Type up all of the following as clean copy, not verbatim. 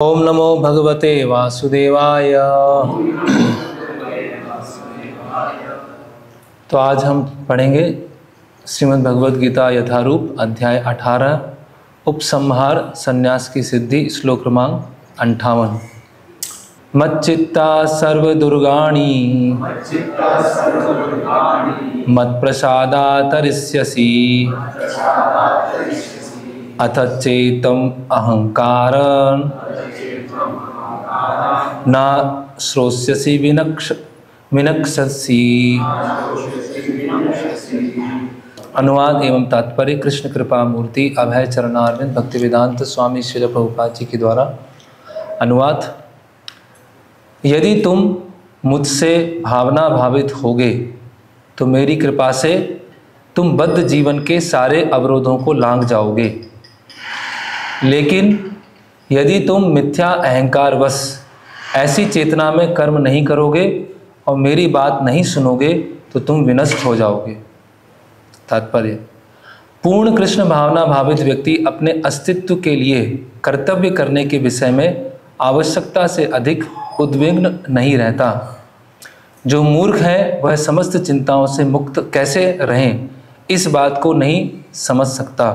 ओम नमो भगवते वासुदेवाय। तो आज हम पढ़ेंगे श्रीमद् भगवद गीता यथारूप अध्याय 18 उपसंहार संन्यास की सिद्धि श्लोक क्रमांक 58। मच्चित्ता सर्वदुर्गाणि मत्प्रसादा तरिष्यसि अथ चेतम अहंकार न श्रोष्यसि विनक्ष्यसि। अनुवाद एवं तात्पर्य कृष्ण कृपा मूर्ति अभय चरणारविंद भक्तिवेदांत स्वामी श्रील प्रभुपाद जी के द्वारा अनुवाद। यदि तुम मुझसे भावना भावित होगे तो मेरी कृपा से तुम बद्ध जीवन के सारे अवरोधों को लांघ जाओगे, लेकिन यदि तुम मिथ्या अहंकार वश ऐसी चेतना में कर्म नहीं करोगे और मेरी बात नहीं सुनोगे तो तुम विनष्ट हो जाओगे। तात्पर्य: पूर्ण कृष्ण भावना भावित व्यक्ति अपने अस्तित्व के लिए कर्तव्य करने के विषय में आवश्यकता से अधिक उद्विग्न नहीं रहता। जो मूर्ख है वह समस्त चिंताओं से मुक्त कैसे रहें इस बात को नहीं समझ सकता।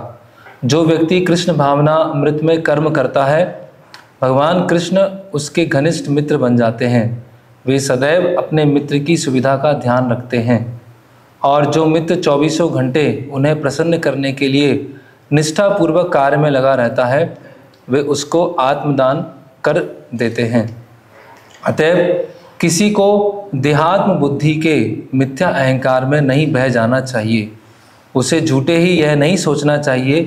जो व्यक्ति कृष्ण भावना अमृत में कर्म करता है, भगवान कृष्ण उसके घनिष्ठ मित्र बन जाते हैं। वे सदैव अपने मित्र की सुविधा का ध्यान रखते हैं और जो मित्र 24 घंटे उन्हें प्रसन्न करने के लिए निष्ठापूर्वक कार्य में लगा रहता है, वे उसको आत्मदान कर देते हैं। अतएव किसी को देहात्म बुद्धि के मिथ्या अहंकार में नहीं बह जाना चाहिए। उसे झूठे ही यह नहीं सोचना चाहिए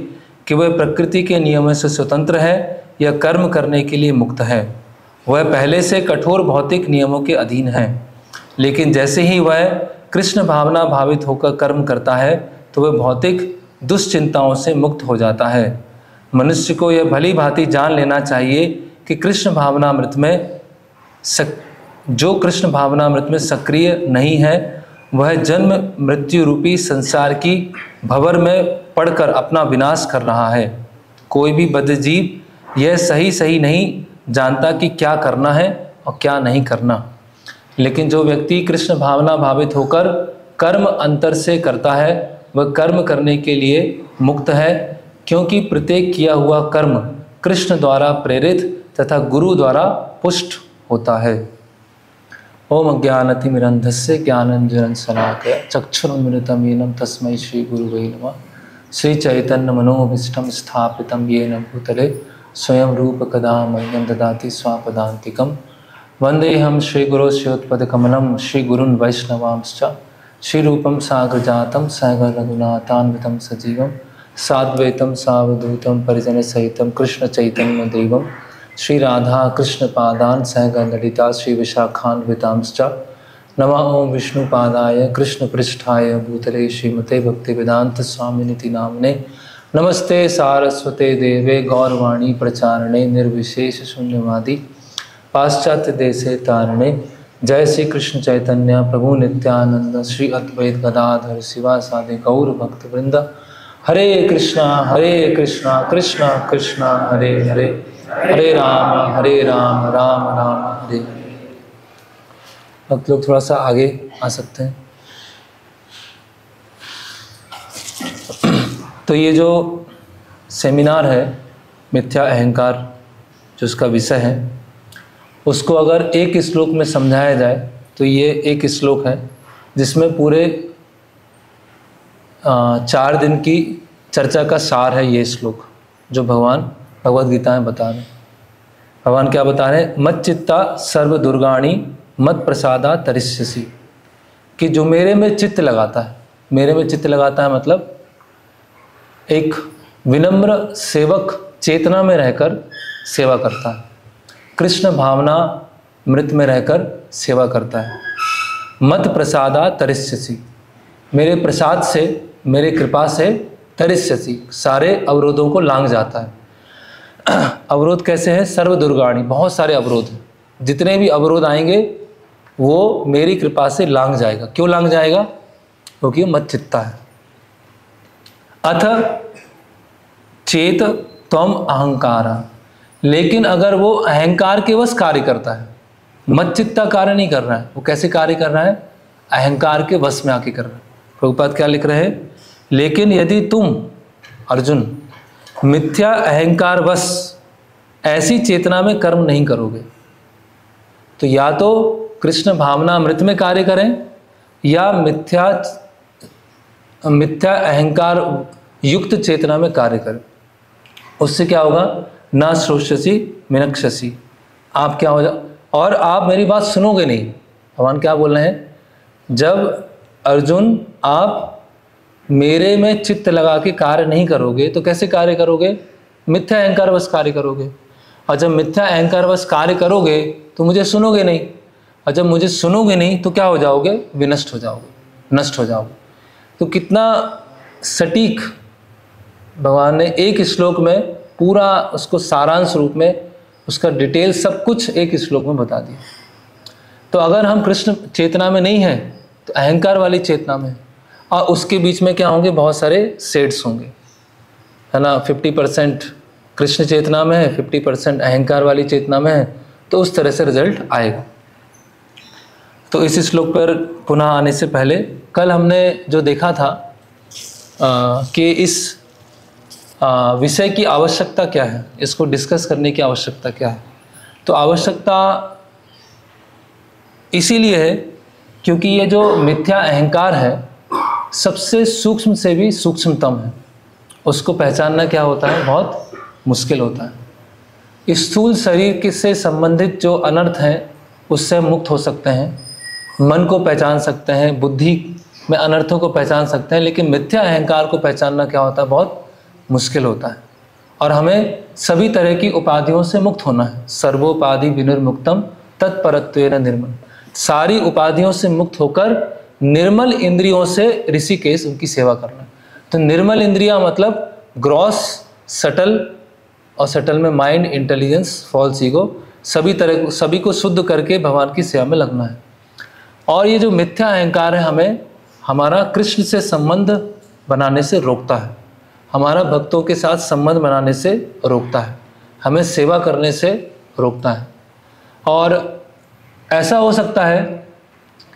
कि वह प्रकृति के नियमों से स्वतंत्र है या कर्म करने के लिए मुक्त है। वह पहले से कठोर भौतिक नियमों के अधीन है, लेकिन जैसे ही वह कृष्ण भावना भावित होकर कर्म करता है तो वह भौतिक दुश्चिंताओं से मुक्त हो जाता है। मनुष्य को यह भली भांति जान लेना चाहिए कि कृष्ण भावनामृत में जो कृष्ण भावनामृत में सक्रिय नहीं है, वह जन्म मृत्यु रूपी संसार की भंवर में पड़कर अपना विनाश कर रहा है। कोई भी बद्ध जीव यह सही नहीं जानता कि क्या करना है और क्या नहीं करना, लेकिन जो व्यक्ति कृष्ण भावना भावित होकर कर्म अंतर से करता है वह कर्म करने के लिए मुक्त है, क्योंकि प्रत्येक किया हुआ कर्म कृष्ण द्वारा प्रेरित तथा गुरु द्वारा पुष्ट होता है। ओम अज्ञानतिमिरन्धस्य ज्ञानञ्जनशलाकया चक्षुरुन्मिलितं येन तस्मै श्री गुरुवे नमः। श्री चैतन्य मनोभीष्टं स्थापितं येन भूतले स्वयं रूप कदा मह्यं ददाति स्वापदान्तिकं। वन्देऽहं श्रीगुरो श्रीयुतपदकमलं श्रीगुरून् वैष्णवांश्च श्रीरूपं साग्रजातं सहगणरघुनाथान्वितं सजीवं साद्वैतं सावधूतं परिजनसहितं कृष्णचैतन्यदेवं श्री राधा कृष्ण पादान सहगण ललिता श्री विशाखान्वितांश्च। नमः ओं विष्णुपादाय कृष्ण पृष्ठाय भूतले श्रीमते भक्तिवेदांत स्वामिनिति नामने। नमस्ते सारस्वते देवे गौरवाणी प्रचारणे निर्विशेष शून्यवादी पाश्चात्य देशे तारणे। जय श्री कृष्ण चैतन्य प्रभु नित्यानंद श्री अद्वैत गदाधर शिवासादि गौर भक्तवृंद। हरे कृष्णा कृष्णा कृष्णा हरे हरे, हरे राम राम राम हरे। भक्त लोग थोड़ा सा आगे आ सकते हैं। तो ये जो सेमिनार है मिथ्या अहंकार, जो उसका विषय है, उसको अगर एक श्लोक में समझाया जाए तो ये एक श्लोक है जिसमें पूरे 4 दिन की चर्चा का सार है। ये श्लोक जो भगवान भगवद गीता में बता रहे हैं। भगवान क्या बता रहे हैं? मच्चित्ता सर्व दुर्गाणी मत प्रसादा तरिष्यसि, कि जो मेरे में चित्त लगाता है, मेरे में चित्त लगाता है मतलब एक विनम्र सेवक चेतना में रहकर सेवा करता है, कृष्ण भावना मृत में रहकर सेवा करता है। मत प्रसादा तरिष्यसि, मेरे प्रसाद से मेरे कृपा से तरिष्यसि सारे अवरोधों को लांघ जाता है। अवरोध कैसे हैं? सर्व दुर्गाणी, बहुत सारे अवरोध हैं। जितने भी अवरोध आएंगे वो मेरी कृपा से लांघ जाएगा। क्यों लांघ जाएगा? क्योंकि वो मत चित्ता है। अथ चेत त्वम अहंकार, लेकिन अगर वो अहंकार के वश कार्य करता है, मच्चित्ता कार्य नहीं कर रहा है, वो कैसे कार्य कर रहा है? अहंकार के वश में आके कर रहा है। प्रभुपाद क्या लिख रहे हैं? लेकिन यदि तुम अर्जुन मिथ्या अहंकार वश ऐसी चेतना में कर्म नहीं करोगे, तो या तो कृष्ण भावनामृत में कार्य करें या मिथ्या अहंकार युक्त चेतना में कार्य करें। उससे क्या होगा? ना श्रोष्यसि मिनक्षसि, आप क्या हो जाओ, और आप मेरी बात सुनोगे नहीं। भगवान क्या बोल रहे हैं? जब अर्जुन आप मेरे में चित्त लगा के कार्य नहीं करोगे तो कैसे कार्य करोगे? मिथ्या अहंकार वश कार्य करोगे। और जब मिथ्या अहंकार वश कार्य करोगे तो मुझे सुनोगे नहीं, और जब मुझे सुनोगे नहीं तो क्या हो जाओगे? विनष्ट हो जाओगे, नष्ट हो जाओगे। तो कितना सटीक भगवान ने एक श्लोक में पूरा उसको सारांश रूप में उसका डिटेल सब कुछ एक श्लोक में बता दिया। तो अगर हम कृष्ण चेतना में नहीं हैं तो अहंकार वाली चेतना में, और उसके बीच में क्या होंगे? बहुत सारे सेड्स होंगे, है ना। 50% कृष्ण चेतना में है, 50% अहंकार वाली चेतना में है, तो उस तरह से रिजल्ट आएगा। तो इस श्लोक पर पुनः आने से पहले कल हमने जो देखा था कि इस विषय की आवश्यकता क्या है, इसको डिस्कस करने की आवश्यकता क्या है। तो आवश्यकता इसीलिए है क्योंकि ये जो मिथ्या अहंकार है सबसे सूक्ष्म से भी सूक्ष्मतम है। उसको पहचानना क्या होता है? बहुत मुश्किल होता है। स्थूल शरीर के से संबंधित जो अनर्थ हैं उससे मुक्त हो सकते हैं, मन को पहचान सकते हैं, बुद्धि में अनर्थों को पहचान सकते हैं, लेकिन मिथ्या अहंकार को पहचानना क्या होता है? बहुत मुश्किल होता है। और हमें सभी तरह की उपाधियों से मुक्त होना है। सर्वोपाधि विनिर्मुक्तम तत्परत्वेन निर्मल, सारी उपाधियों से मुक्त होकर निर्मल इंद्रियों से ऋषिकेश उनकी सेवा करना। तो निर्मल इंद्रियां मतलब ग्रॉस, सटल, और सटल में माइंड, इंटेलिजेंस, फॉल्स ईगो, सभी को शुद्ध करके भगवान की सेवा में लगना है। और ये जो मिथ्या अहंकार है हमें हमारा कृष्ण से संबंध बनाने से रोकता है, हमारा भक्तों के साथ संबंध बनाने से रोकता है, हमें सेवा करने से रोकता है। और ऐसा हो सकता है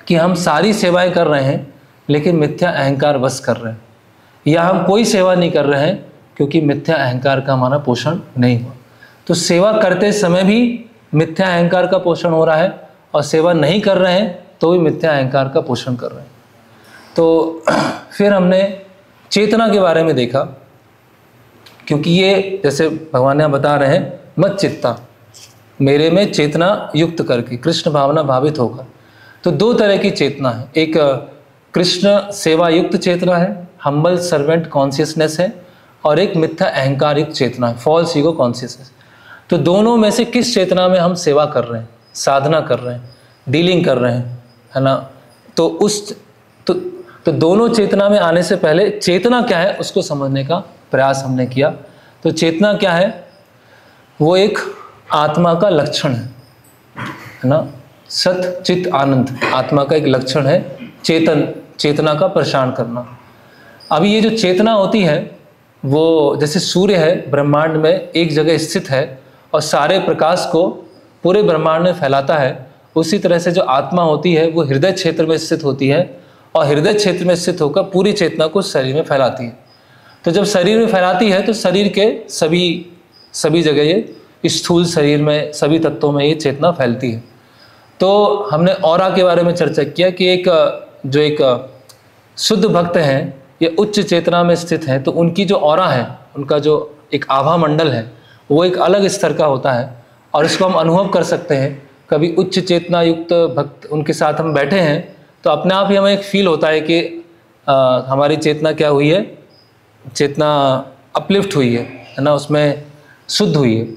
कि हम सारी सेवाएं कर रहे हैं लेकिन मिथ्या अहंकार वश कर रहे हैं, या हम कोई सेवा नहीं कर रहे हैं क्योंकि मिथ्या अहंकार का हमारा पोषण नहीं हुआ। तो सेवा करते समय भी मिथ्या अहंकार का पोषण हो रहा है, और सेवा नहीं कर रहे हैं तो भी मिथ्या अहंकार का पोषण कर रहे हैं। तो फिर हमने चेतना के बारे में देखा, क्योंकि ये जैसे भगवान यहाँ बता रहे हैं मत चित्ता, मेरे में चेतना युक्त करके कृष्ण भावना भावित होकर। तो दो तरह की चेतना है, एक कृष्ण सेवा युक्त चेतना है, हम्बल सर्वेंट कॉन्शियसनेस है, और एक मिथ्या अहंकार युक्त चेतना है, फॉल्स ईगो कॉन्शियसनेस। तो दोनों में से किस चेतना में हम सेवा कर रहे हैं, साधना कर रहे हैं, डीलिंग कर रहे हैं, है ना। तो तो दोनों चेतना में आने से पहले चेतना क्या है उसको समझने का प्रयास हमने किया। तो चेतना क्या है? वो एक आत्मा का लक्षण है ना। सत चित आनंद आत्मा का एक लक्षण है, चेतना का प्रसारण करना। अभी ये जो चेतना होती है वो जैसे सूर्य है ब्रह्मांड में एक जगह स्थित है और सारे प्रकाश को पूरे ब्रह्मांड में फैलाता है, उसी तरह से जो आत्मा होती है वो हृदय क्षेत्र में स्थित होती है और हृदय क्षेत्र में स्थित होकर पूरी चेतना को शरीर में फैलाती है। तो जब शरीर में फैलाती है तो शरीर के सभी जगह ये स्थूल शरीर में सभी तत्वों में ये चेतना फैलती है। तो हमने ऑरा के बारे में चर्चा किया कि एक शुद्ध भक्त हैं, ये उच्च चेतना में स्थित हैं, तो उनकी जो ऑरा है, उनका जो एक आभा मंडल है वो एक अलग स्तर का होता है और इसको हम अनुभव कर सकते हैं। कभी उच्च चेतना युक्त भक्त उनके साथ हम बैठे हैं तो अपने आप ही हमें एक फील होता है कि हमारी चेतना क्या हुई है, चेतना अपलिफ्ट हुई है ना, उसमें शुद्ध हुई है।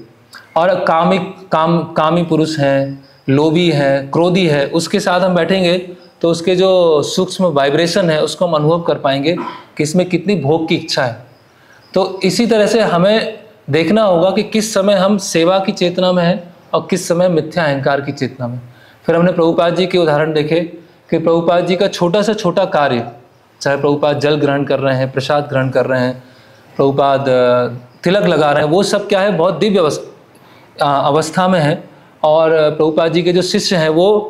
और कामी पुरुष हैं, लोभी है, क्रोधी है, उसके साथ हम बैठेंगे तो उसके जो सूक्ष्म वाइब्रेशन है उसको हम अनुभव कर पाएंगे कि इसमें कितनी भोग की इच्छा है। तो इसी तरह से हमें देखना होगा कि किस समय हम सेवा की चेतना में हैं और किस समय मिथ्या अहंकार की चेतना में। फिर हमने प्रभुपाद जी के उदाहरण देखे कि प्रभुपाद जी का छोटा से छोटा कार्य, चाहे प्रभुपाद जल ग्रहण कर रहे हैं, प्रसाद ग्रहण कर रहे हैं, प्रभुपाद तिलक लगा रहे हैं, वो सब क्या है, बहुत दिव्य अवस्था, अवस्था में है, और प्रभुपाद जी के जो शिष्य हैं वो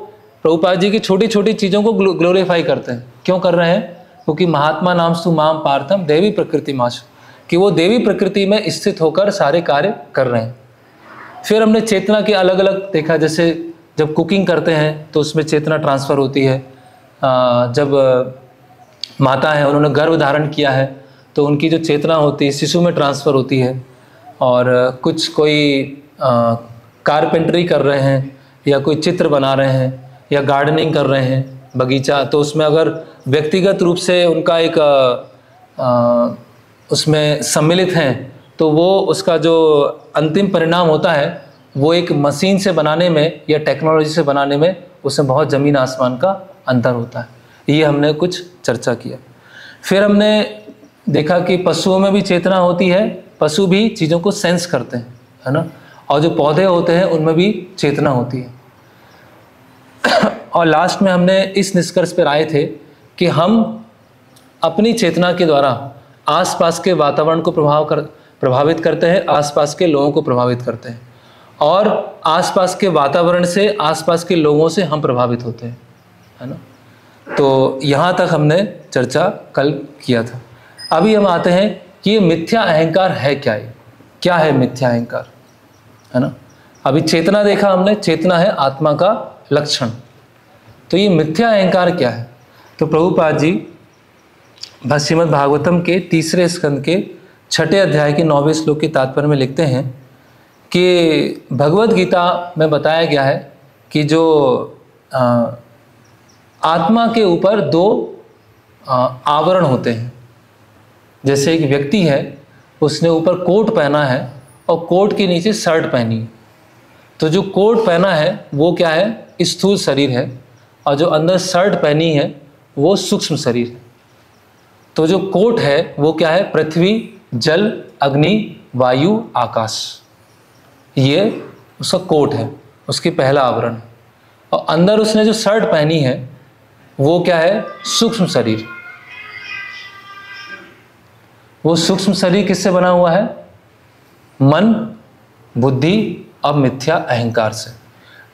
प्रभुपाद जी की छोटी छोटी चीज़ों को ग्लोरीफाई करते हैं। क्यों कर रहे हैं? क्योंकि महात्मा नामस्तु माम पार्थम देवी प्रकृति माश, कि वो देवी प्रकृति में स्थित होकर सारे कार्य कर रहे हैं। फिर हमने चेतना के अलग अलग देखा, जैसे जब कुकिंग करते हैं तो उसमें चेतना ट्रांसफ़र होती है। जब माता है उन्होंने गर्भ धारण किया है तो उनकी जो चेतना होती है शिशु में ट्रांसफ़र होती है। और कुछ कोई कारपेंटरी कर रहे हैं या कोई चित्र बना रहे हैं या गार्डनिंग कर रहे हैं बगीचा, तो उसमें अगर व्यक्तिगत रूप से उनका एक उसमें सम्मिलित हैं तो वो उसका जो अंतिम परिणाम होता है वो एक मशीन से बनाने में या टेक्नोलॉजी से बनाने में उसमें बहुत ज़मीन आसमान का अंतर होता है। ये हमने कुछ चर्चा किया। फिर हमने देखा कि पशुओं में भी चेतना होती है, पशु भी चीज़ों को सेंस करते हैं, है ना। और जो पौधे होते हैं उनमें भी चेतना होती है। और लास्ट में हमने इस निष्कर्ष पर आए थे कि हम अपनी चेतना के द्वारा आसपास के वातावरण को प्रभावित करते हैं, आसपास के लोगों को प्रभावित करते हैं, और आसपास के वातावरण से, आसपास के लोगों से हम प्रभावित होते हैं, है ना। तो यहाँ तक हमने चर्चा कल किया था। अभी हम आते हैं कि ये मिथ्या अहंकार है क्या? ये क्या है मिथ्या अहंकार, है ना। अभी चेतना देखा हमने, चेतना है आत्मा का लक्षण। तो ये मिथ्या अहंकार क्या है? तो प्रभुपाद जी श्रीमद् भागवतम के 3 स्कंद के 6 अध्याय के 9वें श्लोक के तात्पर्य में लिखते हैं कि भगवद गीता में बताया गया है कि जो आत्मा के ऊपर 2 आवरण होते हैं। जैसे एक व्यक्ति है, उसने ऊपर कोट पहना है और कोट के नीचे शर्ट पहनी है, तो जो कोट पहना है वो क्या है? स्थूल शरीर है, और जो अंदर शर्ट पहनी है वो सूक्ष्म शरीर है। तो जो कोट है वो क्या है? पृथ्वी, जल, अग्नि, वायु, आकाश, ये उसका कोट है, उसकी पहला आवरण। और अंदर उसने जो शर्ट पहनी है वो क्या है? सूक्ष्म शरीर। वो सूक्ष्म शरीर किससे बना हुआ है? मन, बुद्धि और मिथ्या अहंकार से।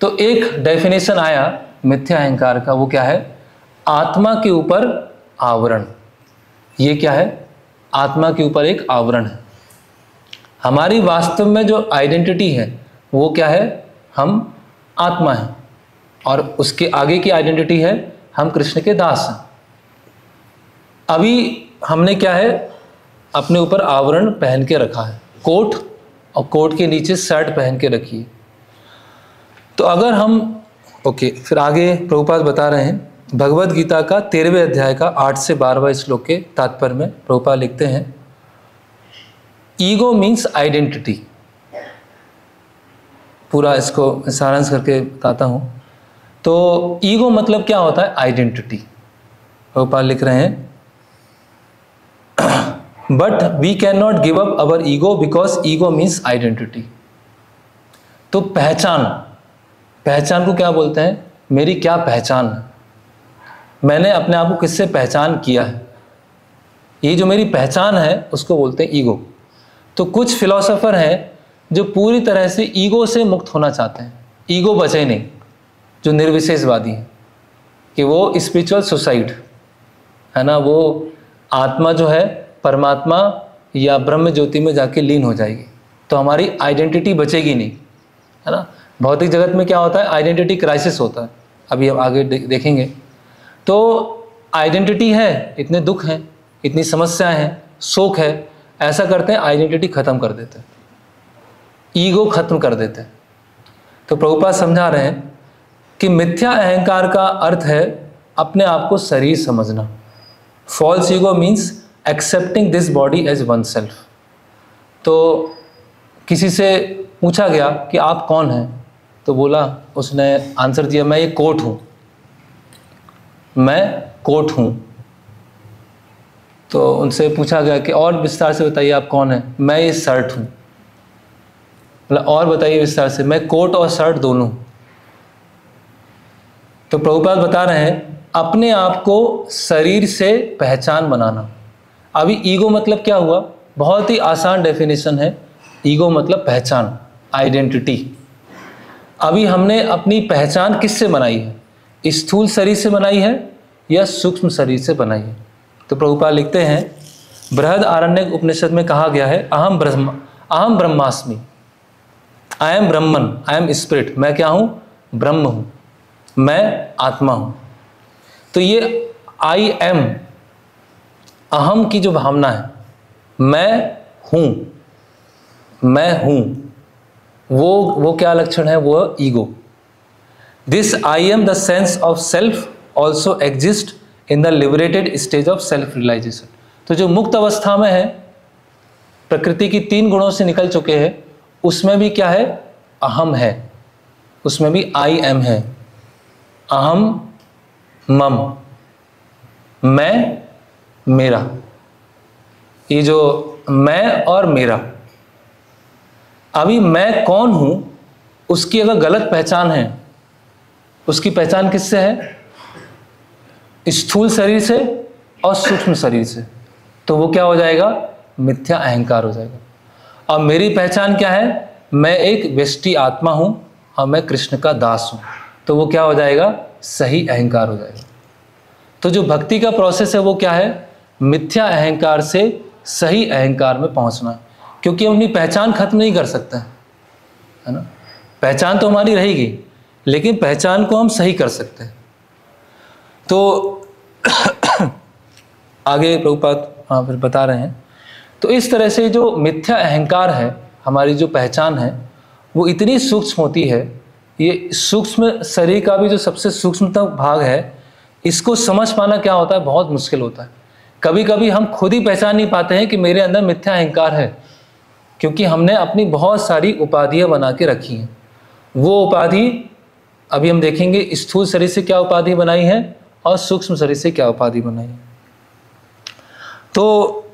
तो एक डेफिनेशन आया मिथ्या अहंकार का, वो क्या है? आत्मा के ऊपर आवरण। ये क्या है? आत्मा के ऊपर एक आवरण है। हमारी वास्तव में जो आइडेंटिटी है वो क्या है? हम आत्मा हैं, और उसके आगे की आइडेंटिटी है हम कृष्ण के दास हैं। अभी हमने क्या है? अपने ऊपर आवरण पहन के रखा है, कोट, और कोट के नीचे शर्ट पहन के रखी है। तो अगर हम फिर आगे प्रभुपाद बता रहे हैं भगवद गीता का 13वें अध्याय का 8 से 12वां श्लोक के तात्पर्य में प्रभुपाद लिखते हैं, ईगो मीन्स आइडेंटिटी। पूरा इसको सारांश करके बताता हूँ। तो ईगो मतलब क्या होता है? आइडेंटिटी। प्रभुपाद लिख रहे हैं, but we can not give up our ego because ego means identity. तो पहचान, पहचान को क्या बोलते हैं? मेरी क्या पहचान है, मैंने अपने आप को किससे पहचान किया है, ये जो मेरी पहचान है उसको बोलते हैं ईगो। तो कुछ फिलोसोफर हैं जो पूरी तरह से ईगो से मुक्त होना चाहते हैं, ईगो बचे नहीं, जो निर्विशेषवादी हैं, कि वो स्पिरिचुअल सुसाइड है ना, वो आत्मा जो है परमात्मा या ब्रह्म ज्योति में जाके लीन हो जाएगी, तो हमारी आइडेंटिटी बचेगी नहीं, है ना। भौतिक जगत में क्या होता है? आइडेंटिटी क्राइसिस होता है, अभी हम आगे देखेंगे। तो आइडेंटिटी है, इतने दुख हैं, इतनी समस्याएं हैं, शोक है, ऐसा करते हैं आइडेंटिटी खत्म कर देते हैं, ईगो खत्म कर देते हैं। तो प्रभुपाद समझा रहे हैं कि मिथ्या अहंकार का अर्थ है अपने आप को शरीर समझना। False ego means accepting this body as one self. तो किसी से पूछा गया कि आप कौन हैं, तो बोला, उसने आंसर दिया, मैं ये कोट हूँ, मैं कोट हूँ। तो उनसे पूछा गया कि और विस्तार से बताइए आप कौन हैं, मैं ये शर्ट हूँ। मतलब और बताइए विस्तार से, मैं कोट और शर्ट दोनों। तो प्रभुपाद बता रहे हैं अपने आप को शरीर से पहचान बनाना। अभी ईगो मतलब क्या हुआ? बहुत ही आसान डेफिनेशन है, ईगो मतलब पहचान। आइडेंटिटी। अभी हमने अपनी पहचान किससे बनाई है? स्थूल शरीर से बनाई है या सूक्ष्म शरीर से बनाई है? तो प्रभुपाद लिखते हैं, बृहदारण्यक उपनिषद में कहा गया है, अहम ब्रह्मास्मि, I am Brahman, I am spirit, मैं क्या हूँ? ब्रह्म हूँ, मैं आत्मा हूँ। तो ये आई एम, अहम की जो भावना है, मैं हूँ, वो क्या लक्षण है? वो ego. This I am the sense of self also exist in the liberated stage of self realisation. तो जो मुक्त अवस्था में है, प्रकृति की 3 गुणों से निकल चुके हैं, उसमें भी क्या है? अहम है, उसमें भी आई एम है, अहम मम, मैं मेरा। ये जो मैं और मेरा, अभी मैं कौन हूं उसकी अगर गलत पहचान है, उसकी पहचान किससे है? स्थूल शरीर से और सूक्ष्म शरीर से, तो वो क्या हो जाएगा? मिथ्या अहंकार हो जाएगा। और मेरी पहचान क्या है? मैं एक व्यष्टि आत्मा हूं और मैं कृष्ण का दास हूं, तो वो क्या हो जाएगा? सही अहंकार हो जाएगा। तो जो भक्ति का प्रोसेस है वो क्या है? मिथ्या अहंकार से सही अहंकार में पहुंचना, क्योंकि हम अपनी पहचान खत्म नहीं कर सकते, है ना। पहचान तो हमारी रहेगी, लेकिन पहचान को हम सही कर सकते हैं। तो आगे प्रभुपाद फिर बता रहे हैं, तो इस तरह से जो मिथ्या अहंकार है, हमारी जो पहचान है, वो इतनी सूक्ष्म होती है। ये सूक्ष्म शरीर का भी जो सबसे सूक्ष्मतम भाग है, इसको समझ पाना क्या होता है? बहुत मुश्किल होता है। कभी कभी हम खुद ही पहचान नहीं पाते हैं कि मेरे अंदर मिथ्या अहंकार है, क्योंकि हमने अपनी बहुत सारी उपाधियां बना के रखी हैं। वो उपाधि अभी हम देखेंगे, स्थूल शरीर से क्या उपाधि बनाई है और सूक्ष्म शरीर से क्या उपाधि बनाई है। तो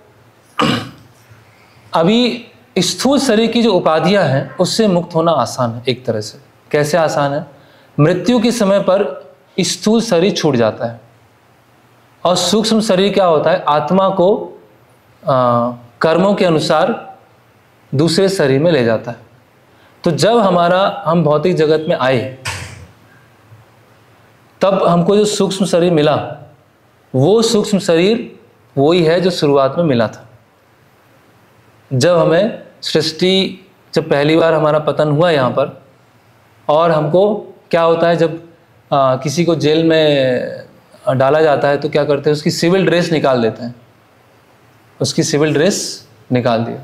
अभी स्थूल शरीर की जो उपाधियां हैं, उससे मुक्त होना आसान है एक तरह से। कैसे आसान है? मृत्यु के समय पर स्थूल शरीर छूट जाता है और सूक्ष्म शरीर क्या होता है? आत्मा को कर्मों के अनुसार दूसरे शरीर में ले जाता है। तो जब हम भौतिक जगत में आए, तब हमको जो सूक्ष्म शरीर मिला, वो सूक्ष्म शरीर वही है जो शुरुआत में मिला था। जब हमें सृष्टि, जब पहली बार हमारा पतन हुआ यहाँ पर, और हमको क्या होता है, जब किसी को जेल में डाला जाता है तो क्या करते हैं? उसकी सिविल ड्रेस निकाल देते हैं। उसकी सिविल ड्रेस निकाल दिया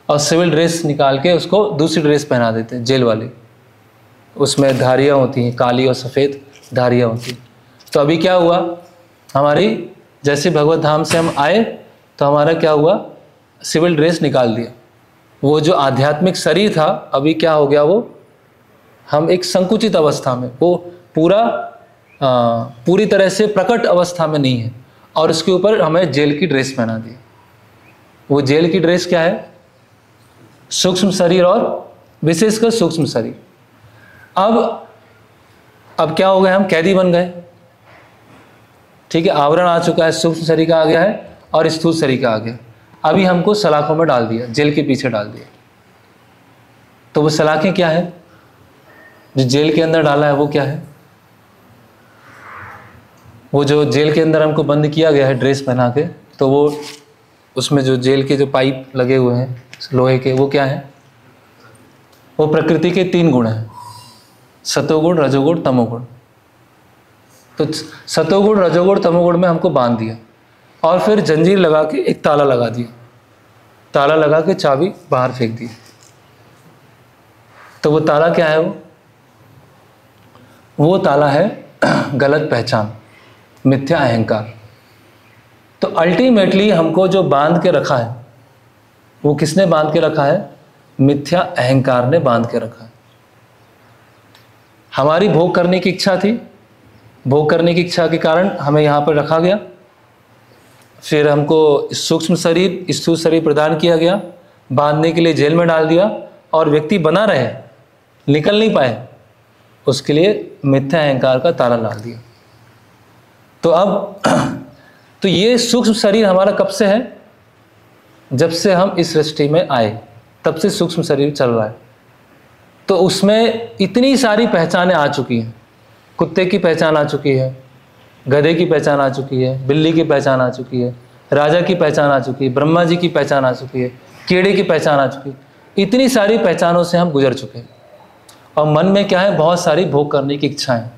और सिविल ड्रेस निकाल के उसको दूसरी ड्रेस पहना देते हैं, जेल वाली। उसमें धारियाँ होती हैं, काली और सफ़ेद धारियाँ होती हैं। तो अभी क्या हुआ? हमारी जैसे भगवत धाम से हम आए तो हमारा क्या हुआ? सिविल ड्रेस निकाल दिया। वो जो आध्यात्मिक शरीर था, अभी क्या हो गया? वो हम एक संकुचित अवस्था में, वो पूरी तरह से प्रकट अवस्था में नहीं है, और उसके ऊपर हमें जेल की ड्रेस पहना दी। वो जेल की ड्रेस क्या है? सूक्ष्म शरीर, और विशेषकर सूक्ष्म शरीर। अब क्या हो गया? हम कैदी बन गए, ठीक है। आवरण आ चुका है, सूक्ष्म शरीर का आ गया है और स्थूल शरीर का आ गया। अभी हमको सलाखों में डाल दिया, जेल के पीछे डाल दिया। तो वो सलाखें क्या है? जो जेल के अंदर डाला है वो क्या है? वो जो जेल के अंदर हमको बंद किया गया है ड्रेस पहना के, तो वो उसमें जो जेल के जो पाइप लगे हुए हैं लोहे के, वो क्या है? वो प्रकृति के 3 गुण हैं, सतोगुण, रजोगुण, तमोगुण। तो सतोगुण, रजोगुण, तमोगुण में हमको बांध दिया और फिर जंजीर लगा के एक ताला लगा दिया, ताला लगा के चाबी बाहर फेंक दी। तो वो ताला क्या है? वो ताला है गलत पहचान, मिथ्या अहंकार। तो अल्टीमेटली हमको जो बांध के रखा है, वो किसने बांध के रखा है? मिथ्या अहंकार ने बांध के रखा है। हमारी भोग करने की इच्छा थी, भोग करने की इच्छा के कारण हमें यहाँ पर रखा गया। फिर हमको सूक्ष्म शरीर, स्थूल शरीर प्रदान किया गया, बांधने के लिए जेल में डाल दिया, और व्यक्ति बना रहे, निकल नहीं पाए, उसके लिए मिथ्या अहंकार का ताला डाल दिया। तो अब तो ये सूक्ष्म शरीर हमारा कब से है? जब से हम इस सृष्टि में आए, तब से सूक्ष्म शरीर चल रहा है। तो उसमें इतनी सारी पहचानें आ चुकी हैं। कुत्ते की पहचान आ चुकी है, गधे की पहचान आ चुकी है, बिल्ली की पहचान आ चुकी है, राजा की पहचान आ चुकी है, ब्रह्मा जी की पहचान आ चुकी है, कीड़े की पहचान आ चुकी है। इतनी सारी पहचानों से हम गुजर चुके हैं। और मन में क्या है, बहुत सारी भोग करने की इच्छाएं,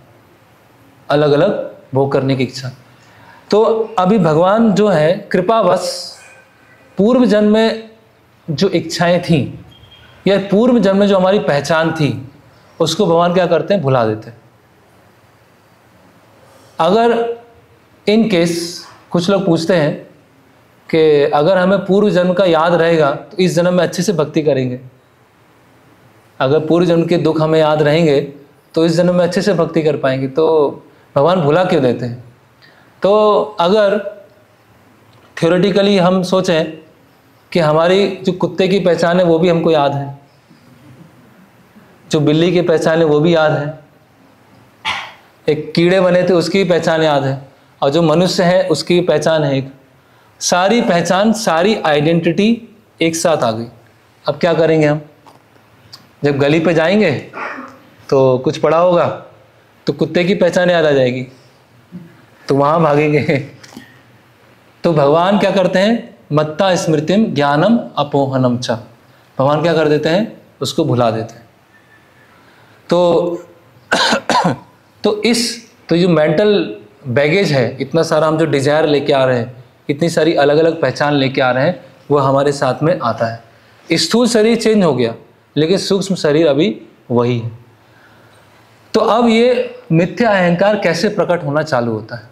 अलग अलग भोग करने की इच्छा। तो अभी भगवान जो है कृपावश पूर्व जन्म में जो इच्छाएं थी या पूर्व जन्म में जो हमारी पहचान थी, उसको भगवान क्या करते हैं, भुला देते हैं। अगर इन केस कुछ लोग पूछते हैं कि अगर हमें पूर्व जन्म का याद रहेगा तो इस जन्म में अच्छे से भक्ति करेंगे, अगर पूर्व जन्म के दुख हमें याद रहेंगे तो इस जन्म में अच्छे से भक्ति कर पाएंगे, तो भगवान भुला क्यों देते हैं? तो अगर थ्योरेटिकली हम सोचें कि हमारी जो कुत्ते की पहचान है वो भी हमको याद है, जो बिल्ली की पहचान है वो भी याद है, एक कीड़े बने थे उसकी पहचान याद है, और जो मनुष्य है उसकी पहचान है एक, सारी पहचान, सारी आइडेंटिटी एक साथ आ गई। अब क्या करेंगे हम? जब गली पे जाएंगे तो कुछ पड़ा होगा तो कुत्ते की पहचान याद आ जाएगी, तो वहाँ भागेंगे। तो भगवान क्या करते हैं, मत्ता स्मृतिम ज्ञानम अपोहनम च, भगवान क्या कर देते हैं, उसको भुला देते हैं। तो जो मेंटल बैगेज है, इतना सारा हम जो डिजायर लेके आ रहे हैं, इतनी सारी अलग अलग पहचान लेके आ रहे हैं, वो हमारे साथ में आता है। स्थूल शरीर चेंज हो गया लेकिन सूक्ष्म शरीर अभी वही है। तो अब ये मिथ्या अहंकार कैसे प्रकट होना चालू होता है,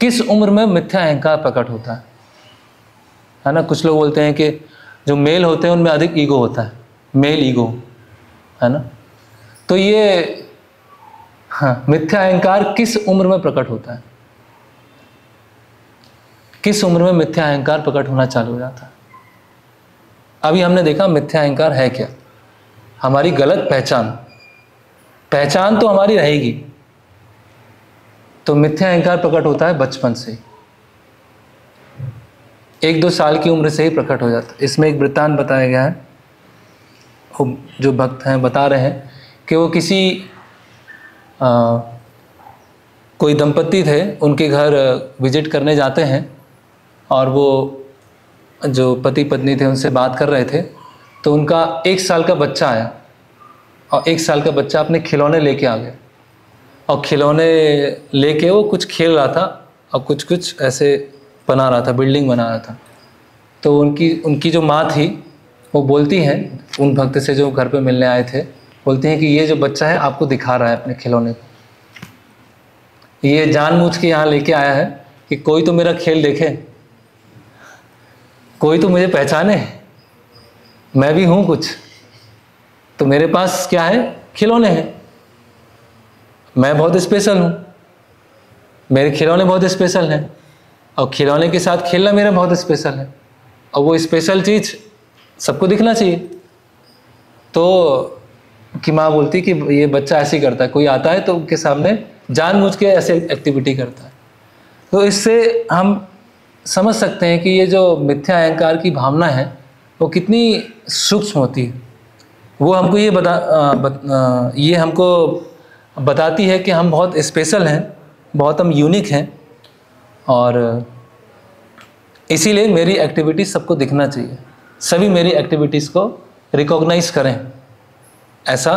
किस उम्र में मिथ्या अहंकार प्रकट होता है ना? कुछ लोग बोलते हैं कि जो मेल होते हैं उनमें अधिक ईगो होता है, मेल ईगो, है ना? तो ये मिथ्या अहंकार किस उम्र में प्रकट होता है, किस उम्र में मिथ्या अहंकार प्रकट होना चालू हो जाता है? अभी हमने देखा मिथ्या अहंकार है क्या, हमारी गलत पहचान। पहचान तो हमारी रहेगी, तो मिथ्या अहंकार प्रकट होता है बचपन से ही, 1-2 साल की उम्र से ही प्रकट हो जाता है। इसमें एक वृत्तांत बताया गया है, जो भक्त हैं बता रहे हैं कि वो किसी कोई दंपति थे, उनके घर विजिट करने जाते हैं और वो जो पति पत्नी थे उनसे बात कर रहे थे, तो उनका 1 साल का बच्चा आया और 1 साल का बच्चा अपने खिलौने लेके आ गया, और खिलौने लेके वो कुछ खेल रहा था और कुछ ऐसे बना रहा था, बिल्डिंग बना रहा था। तो उनकी जो माँ थी वो बोलती हैं उन भक्त से जो घर पे मिलने आए थे, बोलती हैं कि ये जो बच्चा है आपको दिखा रहा है अपने खिलौने को, ये जानबूझ के यहाँ लेके आया है कि कोई तो मेरा खेल देखे, कोई तो मुझे पहचाने, मैं भी हूँ कुछ, तो मेरे पास क्या है, खिलौने हैं, मैं बहुत स्पेशल हूँ, मेरे खिलौने बहुत स्पेशल हैं, और खिलौने के साथ खेलना मेरा बहुत स्पेशल है, और वो स्पेशल चीज़ सबको दिखना चाहिए। तो कि माँ बोलती कि ये बच्चा ऐसे ही करता है, कोई आता है तो उनके सामने जानबूझ के ऐसे एक्टिविटी करता है। तो इससे हम समझ सकते हैं कि ये जो मिथ्या अहंकार की भावना है वो कितनी सूक्ष्म होती है। वो हमको ये हमको बताती है कि हम बहुत स्पेशल हैं, बहुत हम यूनिक हैं, और इसीलिए मेरी एक्टिविटीज़ सबको दिखना चाहिए, सभी मेरी एक्टिविटीज़ को रिकॉग्नाइज करें, ऐसा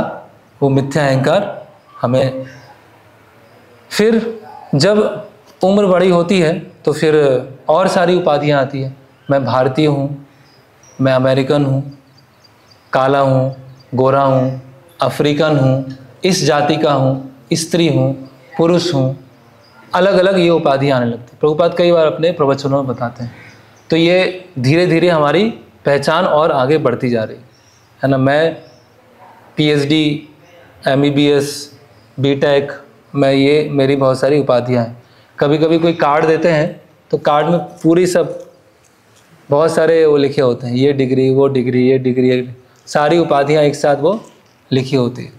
वो मिथ्या अहंकार हमें। फिर जब उम्र बड़ी होती है तो फिर और सारी उपाधियाँ आती हैं, मैं भारतीय हूँ, मैं अमेरिकन हूँ, काला हूँ, गोरा हूँ, अफ्रीकन हूँ, इस जाति का हूँ, स्त्री हूँ, पुरुष हूँ, अलग अलग ये उपाधियाँ आने लगती हैं। प्रभुपाद कई बार अपने प्रवचनों में बताते हैं। तो ये धीरे धीरे हमारी पहचान और आगे बढ़ती जा रही है ना। मैं PhD, MBBS, BTech, मैं ये मेरी बहुत सारी उपाधियाँ हैं। कभी कभी कोई कार्ड देते हैं तो कार्ड में पूरी सब बहुत सारे वो लिखे होते हैं, ये डिग्री, वो डिग्री, ये डिग्री, सारी उपाधियाँ एक साथ वो लिखी होती है।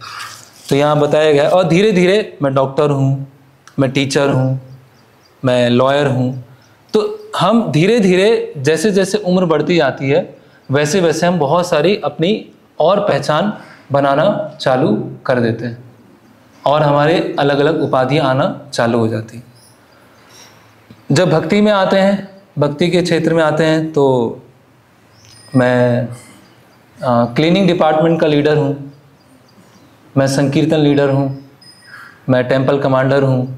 तो यहाँ बताया गया, और धीरे धीरे मैं डॉक्टर हूँ, मैं टीचर हूँ, मैं लॉयर हूँ। तो हम धीरे धीरे जैसे जैसे उम्र बढ़ती जाती है वैसे वैसे हम बहुत सारी अपनी और पहचान बनाना चालू कर देते हैं और हमारे अलग अलग उपाधियां आना चालू हो जाती हैं। जब भक्ति में आते हैं, भक्ति के क्षेत्र में आते हैं, तो मैं क्लीनिंग डिपार्टमेंट का लीडर हूँ, मैं संकीर्तन लीडर हूँ, मैं टेंपल कमांडर हूँ,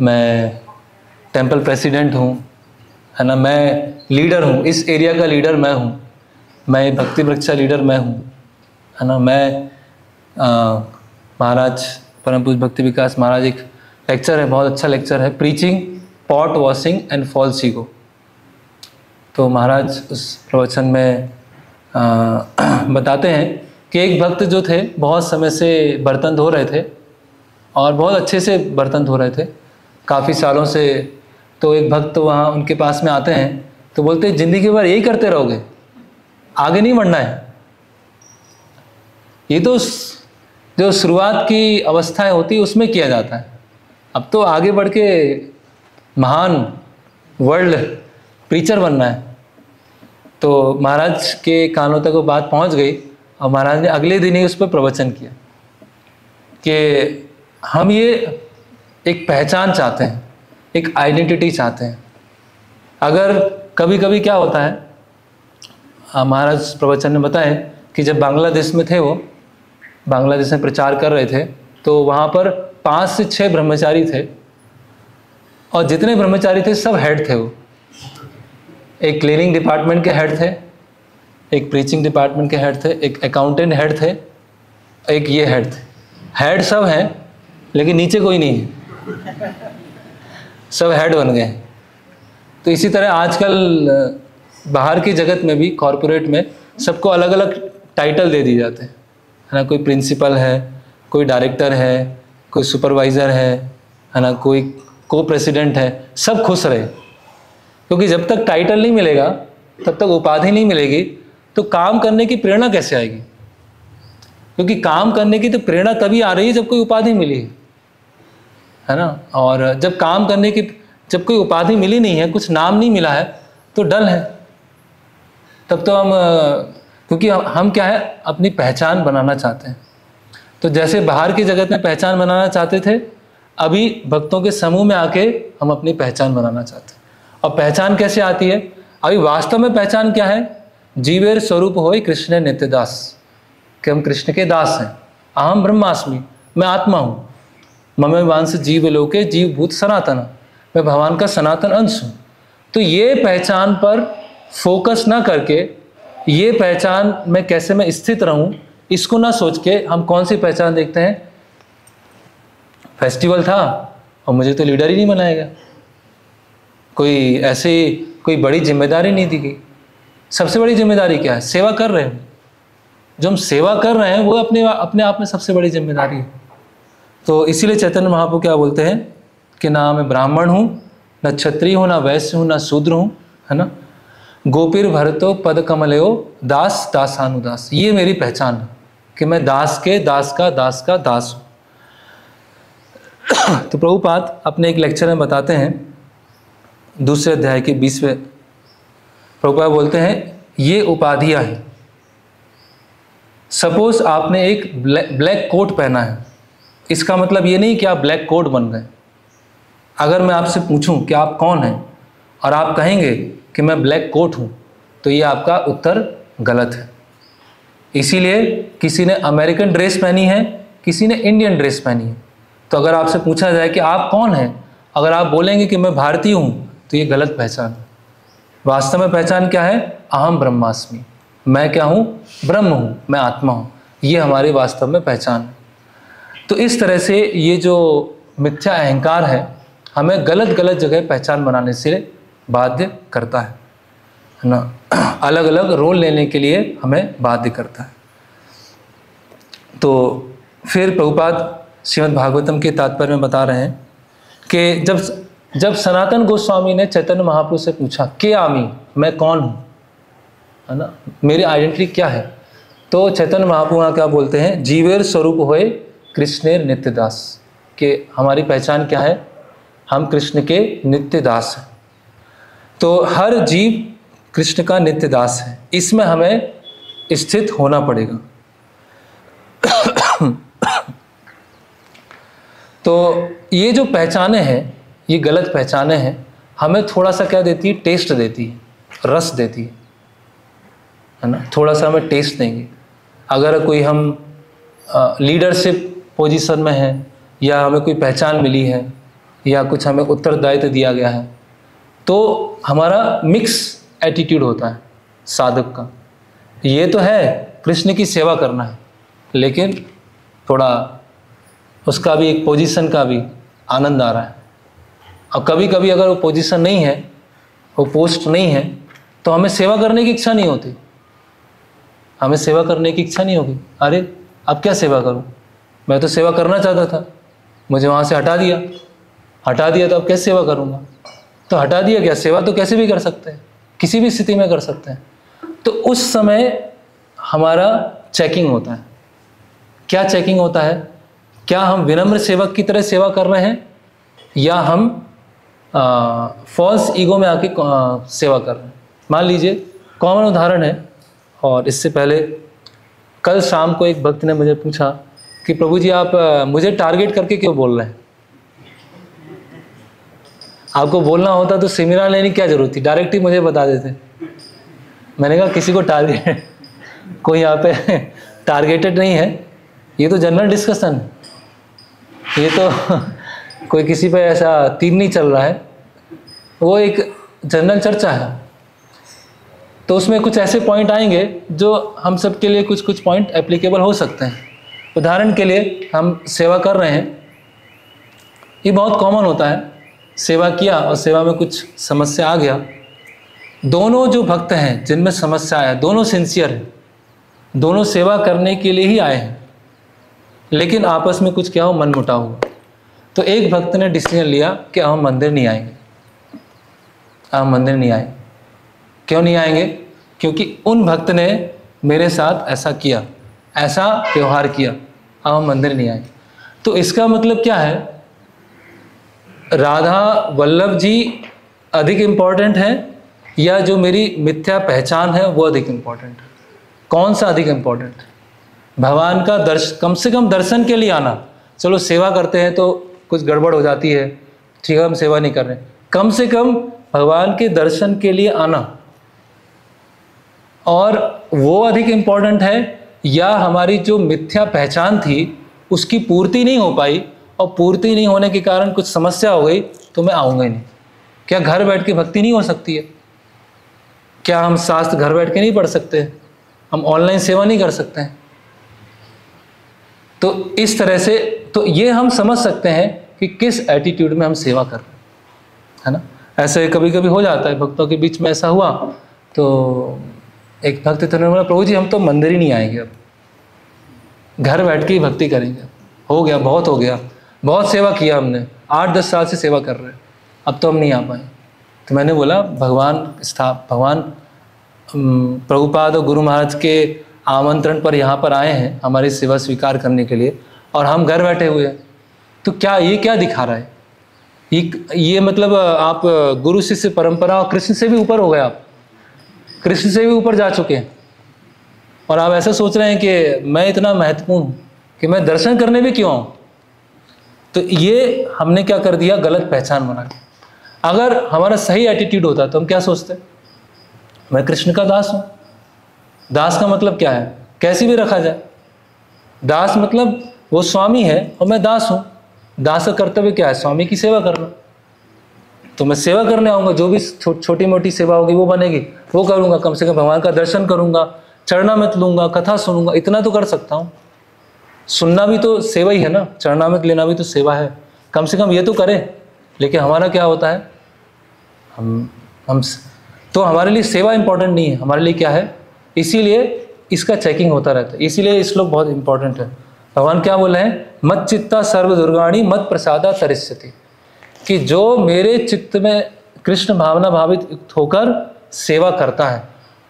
मैं टेंपल प्रेसिडेंट हूँ, है ना, मैं लीडर हूँ, इस एरिया का लीडर मैं हूँ, मैं भक्ति वृक्षा लीडर मैं हूँ, है ना, मैं महाराज परम पूज्य भक्ति विकास महाराज, एक लेक्चर है, बहुत अच्छा लेक्चर है, preaching pot washing and false ego. तो महाराज उस प्रवचन में बताते हैं कि एक भक्त जो थे बहुत समय से बर्तन धो रहे थे और बहुत अच्छे से बर्तन धो रहे थे काफ़ी सालों से। तो एक भक्त वहाँ उनके पास में आते हैं तो बोलते हैं ज़िंदगी भर यही करते रहोगे, आगे नहीं बढ़ना है। ये तो जो शुरुआत की अवस्थाएं होती है उसमें किया जाता है, अब तो आगे बढ़ के महान वर्ल्ड प्रीचर बनना है। तो महाराज के कानों तक वो बात पहुंच गई और महाराज ने अगले दिन ही उस पर प्रवचन किया कि हम ये एक पहचान चाहते हैं, एक आइडेंटिटी चाहते हैं। अगर कभी कभी क्या होता है, महाराज प्रवचन में बताएं कि जब बांग्लादेश में थे, वो बांग्लादेश में प्रचार कर रहे थे, तो वहाँ पर 5 से 6 ब्रह्मचारी थे और जितने ब्रह्मचारी थे सब हेड थे। वो एक क्लीनिंग डिपार्टमेंट के हेड थे, एक प्रीचिंग डिपार्टमेंट के हेड थे, एक अकाउंटेंट हेड थे, एक ये हेड थे। हेड सब हैं लेकिन नीचे कोई नहीं है, सब हेड बन गए। तो इसी तरह आजकल बाहर की जगत में भी कॉरपोरेट में सबको अलग अलग टाइटल दे दिए जाते हैं, है ना। कोई प्रिंसिपल है, कोई डायरेक्टर है, कोई सुपरवाइज़र है ना, कोई को प्रेसिडेंट है। सब खुश रहे, क्योंकि जब तक टाइटल नहीं मिलेगा, तब तक उपाधि नहीं मिलेगी, तो काम करने की प्रेरणा कैसे आएगी? क्योंकि काम करने की तो प्रेरणा तभी आ रही है जब कोई उपाधि मिली है ना। और जब काम करने की, जब कोई उपाधि मिली नहीं है, कुछ नाम नहीं मिला है, तो डल है। तब तो हम, क्योंकि हम क्या है, अपनी पहचान बनाना चाहते हैं। तो जैसे बाहर की जगत में पहचान बनाना चाहते थे, अभी भक्तों के समूह में आके हम अपनी पहचान बनाना चाहते हैं। और पहचान कैसे आती है? अभी वास्तव में पहचान क्या है? जीवेर स्वरूप होय कृष्ण नित्य दास, कि हम कृष्ण के दास हैं। अहम ब्रह्मास्मि, मैं आत्मा हूँ। ममे वांस जीव लोके जीव भूत सनातन, मैं भगवान का सनातन अंश हूँ। तो ये पहचान पर फोकस ना करके, ये पहचान में कैसे मैं स्थित रहूँ, इसको ना सोच के हम कौन सी पहचान देखते हैं? फेस्टिवल था और मुझे तो लीडर ही नहीं बनाया गया, कोई ऐसे कोई बड़ी जिम्मेदारी नहीं दी गई। सबसे बड़ी जिम्मेदारी क्या है? सेवा कर रहे हैं। जो हम सेवा कर रहे हैं वो अपने आप में सबसे बड़ी जिम्मेदारी है। तो इसीलिए चैतन्य महाप्रभु क्या बोलते हैं कि ना मैं ब्राह्मण हूँ, न क्षत्रिय हूँ, ना वैश्य हूँ, ना शूद्र हूँ, है ना। गोपीर भरतो पद कमलयो दास दासानुदास, ये मेरी पहचान है कि मैं दास के दास का दास हूँ। तो प्रभुपाद अपने एक लेक्चर में बताते हैं, दूसरे अध्याय के 20वें, प्रभुपाद बोलते हैं ये उपाधियाँ हैं। सपोज आपने एक ब्लैक कोट पहना है, इसका मतलब ये नहीं कि आप ब्लैक कोट बन गए। अगर मैं आपसे पूछूं कि आप कौन हैं और आप कहेंगे कि मैं ब्लैक कोट हूं, तो ये आपका उत्तर गलत है। इसीलिए किसी ने अमेरिकन ड्रेस पहनी है, किसी ने इंडियन ड्रेस पहनी है। तो अगर आपसे पूछा जाए कि आप कौन हैं, अगर आप बोलेंगे कि मैं भारतीय हूं, तो ये गलत पहचान है। वास्तव में पहचान क्या है? अहम ब्रह्मास्मि, मैं क्या हूँ? ब्रह्म हूँ, मैं आत्मा हूँ। ये हमारी वास्तव में पहचान है। तो इस तरह से ये जो मिथ्या अहंकार है, हमें गलत गलत जगह पहचान बनाने से बाध्य करता है ना। अलग अलग रोल लेने के लिए हमें बाध्य करता है। तो फिर प्रभुपाद श्रीमद् भागवतम के तात्पर्य में बता रहे हैं कि जब सनातन गोस्वामी ने चैतन्य महाप्रभु से पूछा के आमी, मैं कौन हूँ, है ना, मेरी आइडेंटिटी क्या है, तो चैतन्य महाप्रभु क्या बोलते हैं? जीवेर स्वरूप होए कृष्णेर नित्य दास, के हमारी पहचान क्या है? हम कृष्ण के नित्य दास हैं। तो हर जीव कृष्ण का नित्य दास है, इसमें हमें स्थित होना पड़ेगा। तो ये जो पहचाने हैं, ये गलत पहचाने हैं, हमें थोड़ा सा क्या देती है, टेस्ट देती है, रस देती है ना, थोड़ा सा हमें टेस्ट देंगे। अगर कोई हम लीडरशिप पोजीशन में है, या हमें कोई पहचान मिली है, या कुछ हमें उत्तरदायित्व दिया गया है, तो हमारा मिक्स एटीट्यूड होता है साधक का। ये तो है कृष्ण की सेवा करना है, लेकिन थोड़ा उसका भी एक पोजीशन का भी आनंद आ रहा है। और कभी कभी अगर वो पोजीशन नहीं है, वो पोस्ट नहीं है, तो हमें सेवा करने की इच्छा नहीं होती, हमें सेवा करने की इच्छा नहीं होगी। अरे अब क्या सेवा करूं, मैं तो सेवा करना चाहता था, मुझे वहाँ से हटा दिया तो अब कैसे सेवा करूँगा। तो हटा दिया क्या, सेवा तो कैसे भी कर सकते हैं, किसी भी स्थिति में कर सकते हैं। तो उस समय हमारा चेकिंग होता है। क्या चेकिंग होता है, क्या हम विनम्र सेवक की तरह सेवा कर रहे हैं, या हम फॉल्स ईगो में आके सेवा कर रहे हैं। मान लीजिए कॉमन उदाहरण है, और इससे पहले कल शाम को एक भक्त ने मुझे पूछा कि प्रभु जी आप मुझे टारगेट करके क्यों बोल रहे हैं, आपको बोलना होता तो सेमिनार लेने की क्या जरूरत थी, डायरेक्ट ही मुझे बता देते। मैंने कहा किसी को टारगेट कोई यहाँ पे टारगेटेड नहीं है, ये तो जनरल डिस्कशन है, ये तो कोई किसी पे ऐसा तीर नहीं चल रहा है, वो एक जनरल चर्चा है। तो उसमें कुछ ऐसे पॉइंट आएंगे जो हम सब के लिए कुछ पॉइंट एप्लीकेबल हो सकते हैं। उदाहरण के लिए हम सेवा कर रहे हैं, ये बहुत कॉमन होता है, सेवा किया और सेवा में कुछ समस्या आ गया। दोनों जो भक्त हैं जिनमें समस्या आया, दोनों सिंसियर हैं, दोनों सेवा करने के लिए ही आए हैं, लेकिन आपस में कुछ क्या हो, मनमुटाव हुआ। तो एक भक्त ने डिसीजन लिया कि हम मंदिर नहीं आएंगे, हम मंदिर नहीं आएंगे। क्यों नहीं आएंगे, क्योंकि उन भक्त ने मेरे साथ ऐसा किया, ऐसा व्यवहार किया, हम मंदिर नहीं आएंगे। तो इसका मतलब क्या है, राधा वल्लभ जी अधिक इम्पोर्टेंट है, या जो मेरी मिथ्या पहचान है वो अधिक इम्पोर्टेंट है। कौन सा अधिक इम्पोर्टेंट है? भगवान का कम से कम दर्शन के लिए आना। चलो सेवा करते हैं तो कुछ गड़बड़ हो जाती है, ठीक है हम सेवा नहीं कर रहे, कम से कम भगवान के दर्शन के लिए आना, और वो अधिक इम्पोर्टेंट है, या हमारी जो मिथ्या पहचान थी उसकी पूर्ति नहीं हो पाई, और पूर्ति नहीं होने के कारण कुछ समस्या हो गई तो मैं आऊँगा ही नहीं। क्या घर बैठ के भक्ति नहीं हो सकती है? क्या हम शास्त्र घर बैठ के नहीं पढ़ सकते हैं? हम ऑनलाइन सेवा नहीं कर सकते हैं? तो इस तरह से तो ये हम समझ सकते हैं कि किस एटीट्यूड में हम सेवा कर रहे हैं, है ना। ऐसे कभी कभी हो जाता है, भक्तों के बीच में ऐसा हुआ। तो एक भक्त तो बोला प्रभु जी हम तो मंदिर ही नहीं आएंगे, अब घर बैठ के ही भक्ति करेंगे, हो गया, बहुत हो गया, बहुत सेवा किया हमने, 8-10 साल से सेवा कर रहे हैं, अब तो हम नहीं आ पाए। तो मैंने बोला भगवान प्रभुपाद और गुरु महाराज के आमंत्रण पर यहाँ पर आए हैं हमारी सेवा स्वीकार करने के लिए, और हम घर बैठे हुए हैं, तो क्या ये क्या दिखा रहा है? ये मतलब आप गुरु शिष्य परंपरा और कृष्ण से भी ऊपर हो गए, आप कृष्ण से भी ऊपर जा चुके हैं, और आप ऐसा सोच रहे हैं कि मैं इतना महत्वपूर्ण हूँ कि मैं दर्शन करने भी क्यों आऊँ। तो ये हमने क्या कर दिया, गलत पहचान बना दी। अगर हमारा सही एटीट्यूड होता तो हम क्या सोचते, मैं कृष्ण का दास हूँ। दास का मतलब क्या है, कैसे भी रखा जाए, दास मतलब वो स्वामी है और मैं दास हूँ। दास का कर्तव्य क्या है, स्वामी की सेवा करना। तो मैं सेवा करने आऊँगा, जो भी छोटी मोटी सेवा होगी वो बनेगी, वो करूँगा, कम से कम भगवान का दर्शन करूँगा, चरणामृत लूँगा, कथा सुनूंगा, इतना तो कर सकता हूँ। सुनना भी तो सेवा ही है ना, चरणामृत लेना भी तो सेवा है, कम से कम ये तो करें। लेकिन हमारा क्या होता है, हम तो हमारे लिए सेवा इंपॉर्टेंट नहीं है, हमारे लिए क्या है, इसीलिए इसका चेकिंग होता रहता है। इसीलिए इस श्लोक बहुत इंपॉर्टेंट है। भगवान क्या बोले हैं, मत चित्ता सर्व दुर्गाणी मत प्रसादा तरिष्यति, कि जो मेरे चित्त में कृष्ण भावना भावित होकर सेवा करता है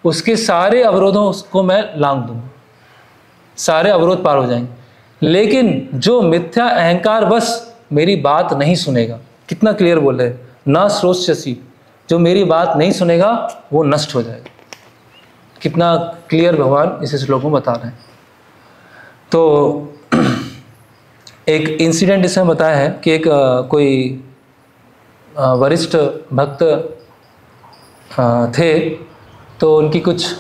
उसके सारे अवरोधों को मैं लांघ दूंगा, सारे अवरोध पार हो जाएंगे। लेकिन जो मिथ्या अहंकार बस मेरी बात नहीं सुनेगा, कितना क्लियर बोल रहे हैं, न श्रोष्यसि, जो मेरी बात नहीं सुनेगा वो नष्ट हो जाएगा। कितना क्लियर भगवान इस श्लोक में बता रहे हैं। तो एक इंसिडेंट इसमें बताया है कि एक कोई वरिष्ठ भक्त थे, तो उनकी कुछ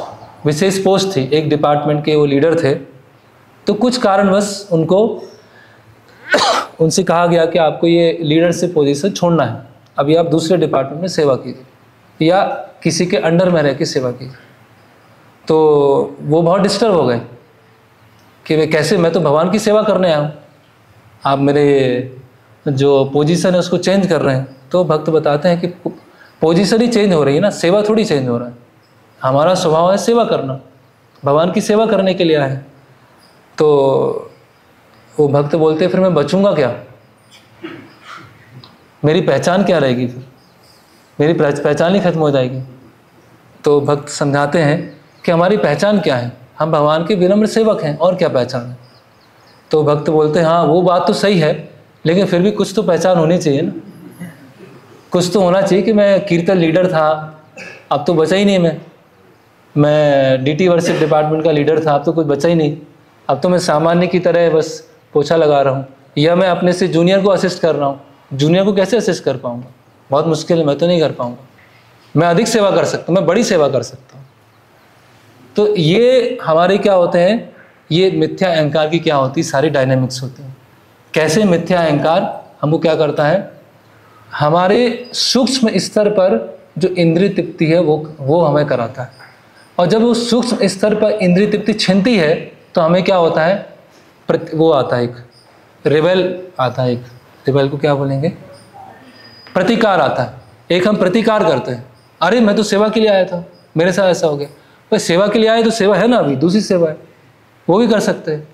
विशेष पोस्ट थी, एक डिपार्टमेंट के वो लीडर थे। तो कुछ कारणवश उनको उनसे कहा गया कि आपको ये लीडरशिप पोजीशन छोड़ना है, अभी आप दूसरे डिपार्टमेंट में सेवा कीजिए या किसी के अंडर में रह के सेवा कीजिए। तो वो बहुत डिस्टर्ब हो गए कि वे कैसे, मैं तो भगवान की सेवा करने आया हूँ, आप मेरे जो पोजीशन है उसको चेंज कर रहे हैं। तो भक्त बताते हैं कि पोजीशन ही चेंज हो रही है ना, सेवा थोड़ी चेंज हो रहा है। हमारा स्वभाव है सेवा करना, भगवान की सेवा करने के लिए आए हैं। तो वो भक्त बोलते फिर मैं बचूंगा क्या, मेरी पहचान क्या रहेगी, फिर मेरी पहचान ही खत्म हो जाएगी। तो भक्त समझाते हैं कि हमारी पहचान क्या है, हम भगवान के विनम्र सेवक हैं, और क्या पहचान है। तो भक्त बोलते हैं हाँ वो बात तो सही है, लेकिन फिर भी कुछ तो पहचान होनी चाहिए ना, कुछ तो होना चाहिए कि मैं कीर्तन लीडर था, अब तो बचा ही नहीं, मैं डीटी वर्शिप डिपार्टमेंट का लीडर था, अब तो कुछ बचा ही नहीं, अब तो मैं सामान्य की तरह बस पोछा लगा रहा हूँ, या मैं अपने से जूनियर को असिस्ट कर रहा हूँ। जूनियर को कैसे असिस्ट कर पाऊँगा, बहुत मुश्किल है, मैं तो नहीं कर पाऊँगा। मैं अधिक सेवा कर सकता हूँ, मैं बड़ी सेवा कर सकता हूँ। तो ये हमारे क्या होते हैं, ये मिथ्या अहंकार की क्या होती है, सारी डायनेमिक्स होती हैं। कैसे मिथ्या अहंकार हमको क्या करता है, हमारे सूक्ष्म स्तर पर जो इंद्रिय तृप्ति है वो हमें कराता है, और जब वो सूक्ष्म स्तर पर इंद्रिय तृप्ति छिनती है तो हमें क्या होता है, वो आता है एक रिबेल आता है, एक रिबेल को क्या बोलेंगे, प्रतिकार आता है। एक हम प्रतिकार करते हैं, अरे मैं तो सेवा के लिए आया था, मेरे साथ ऐसा हो गया। भाई सेवा के लिए आए तो सेवा है ना, अभी दूसरी सेवा है, वो भी कर सकते हैं।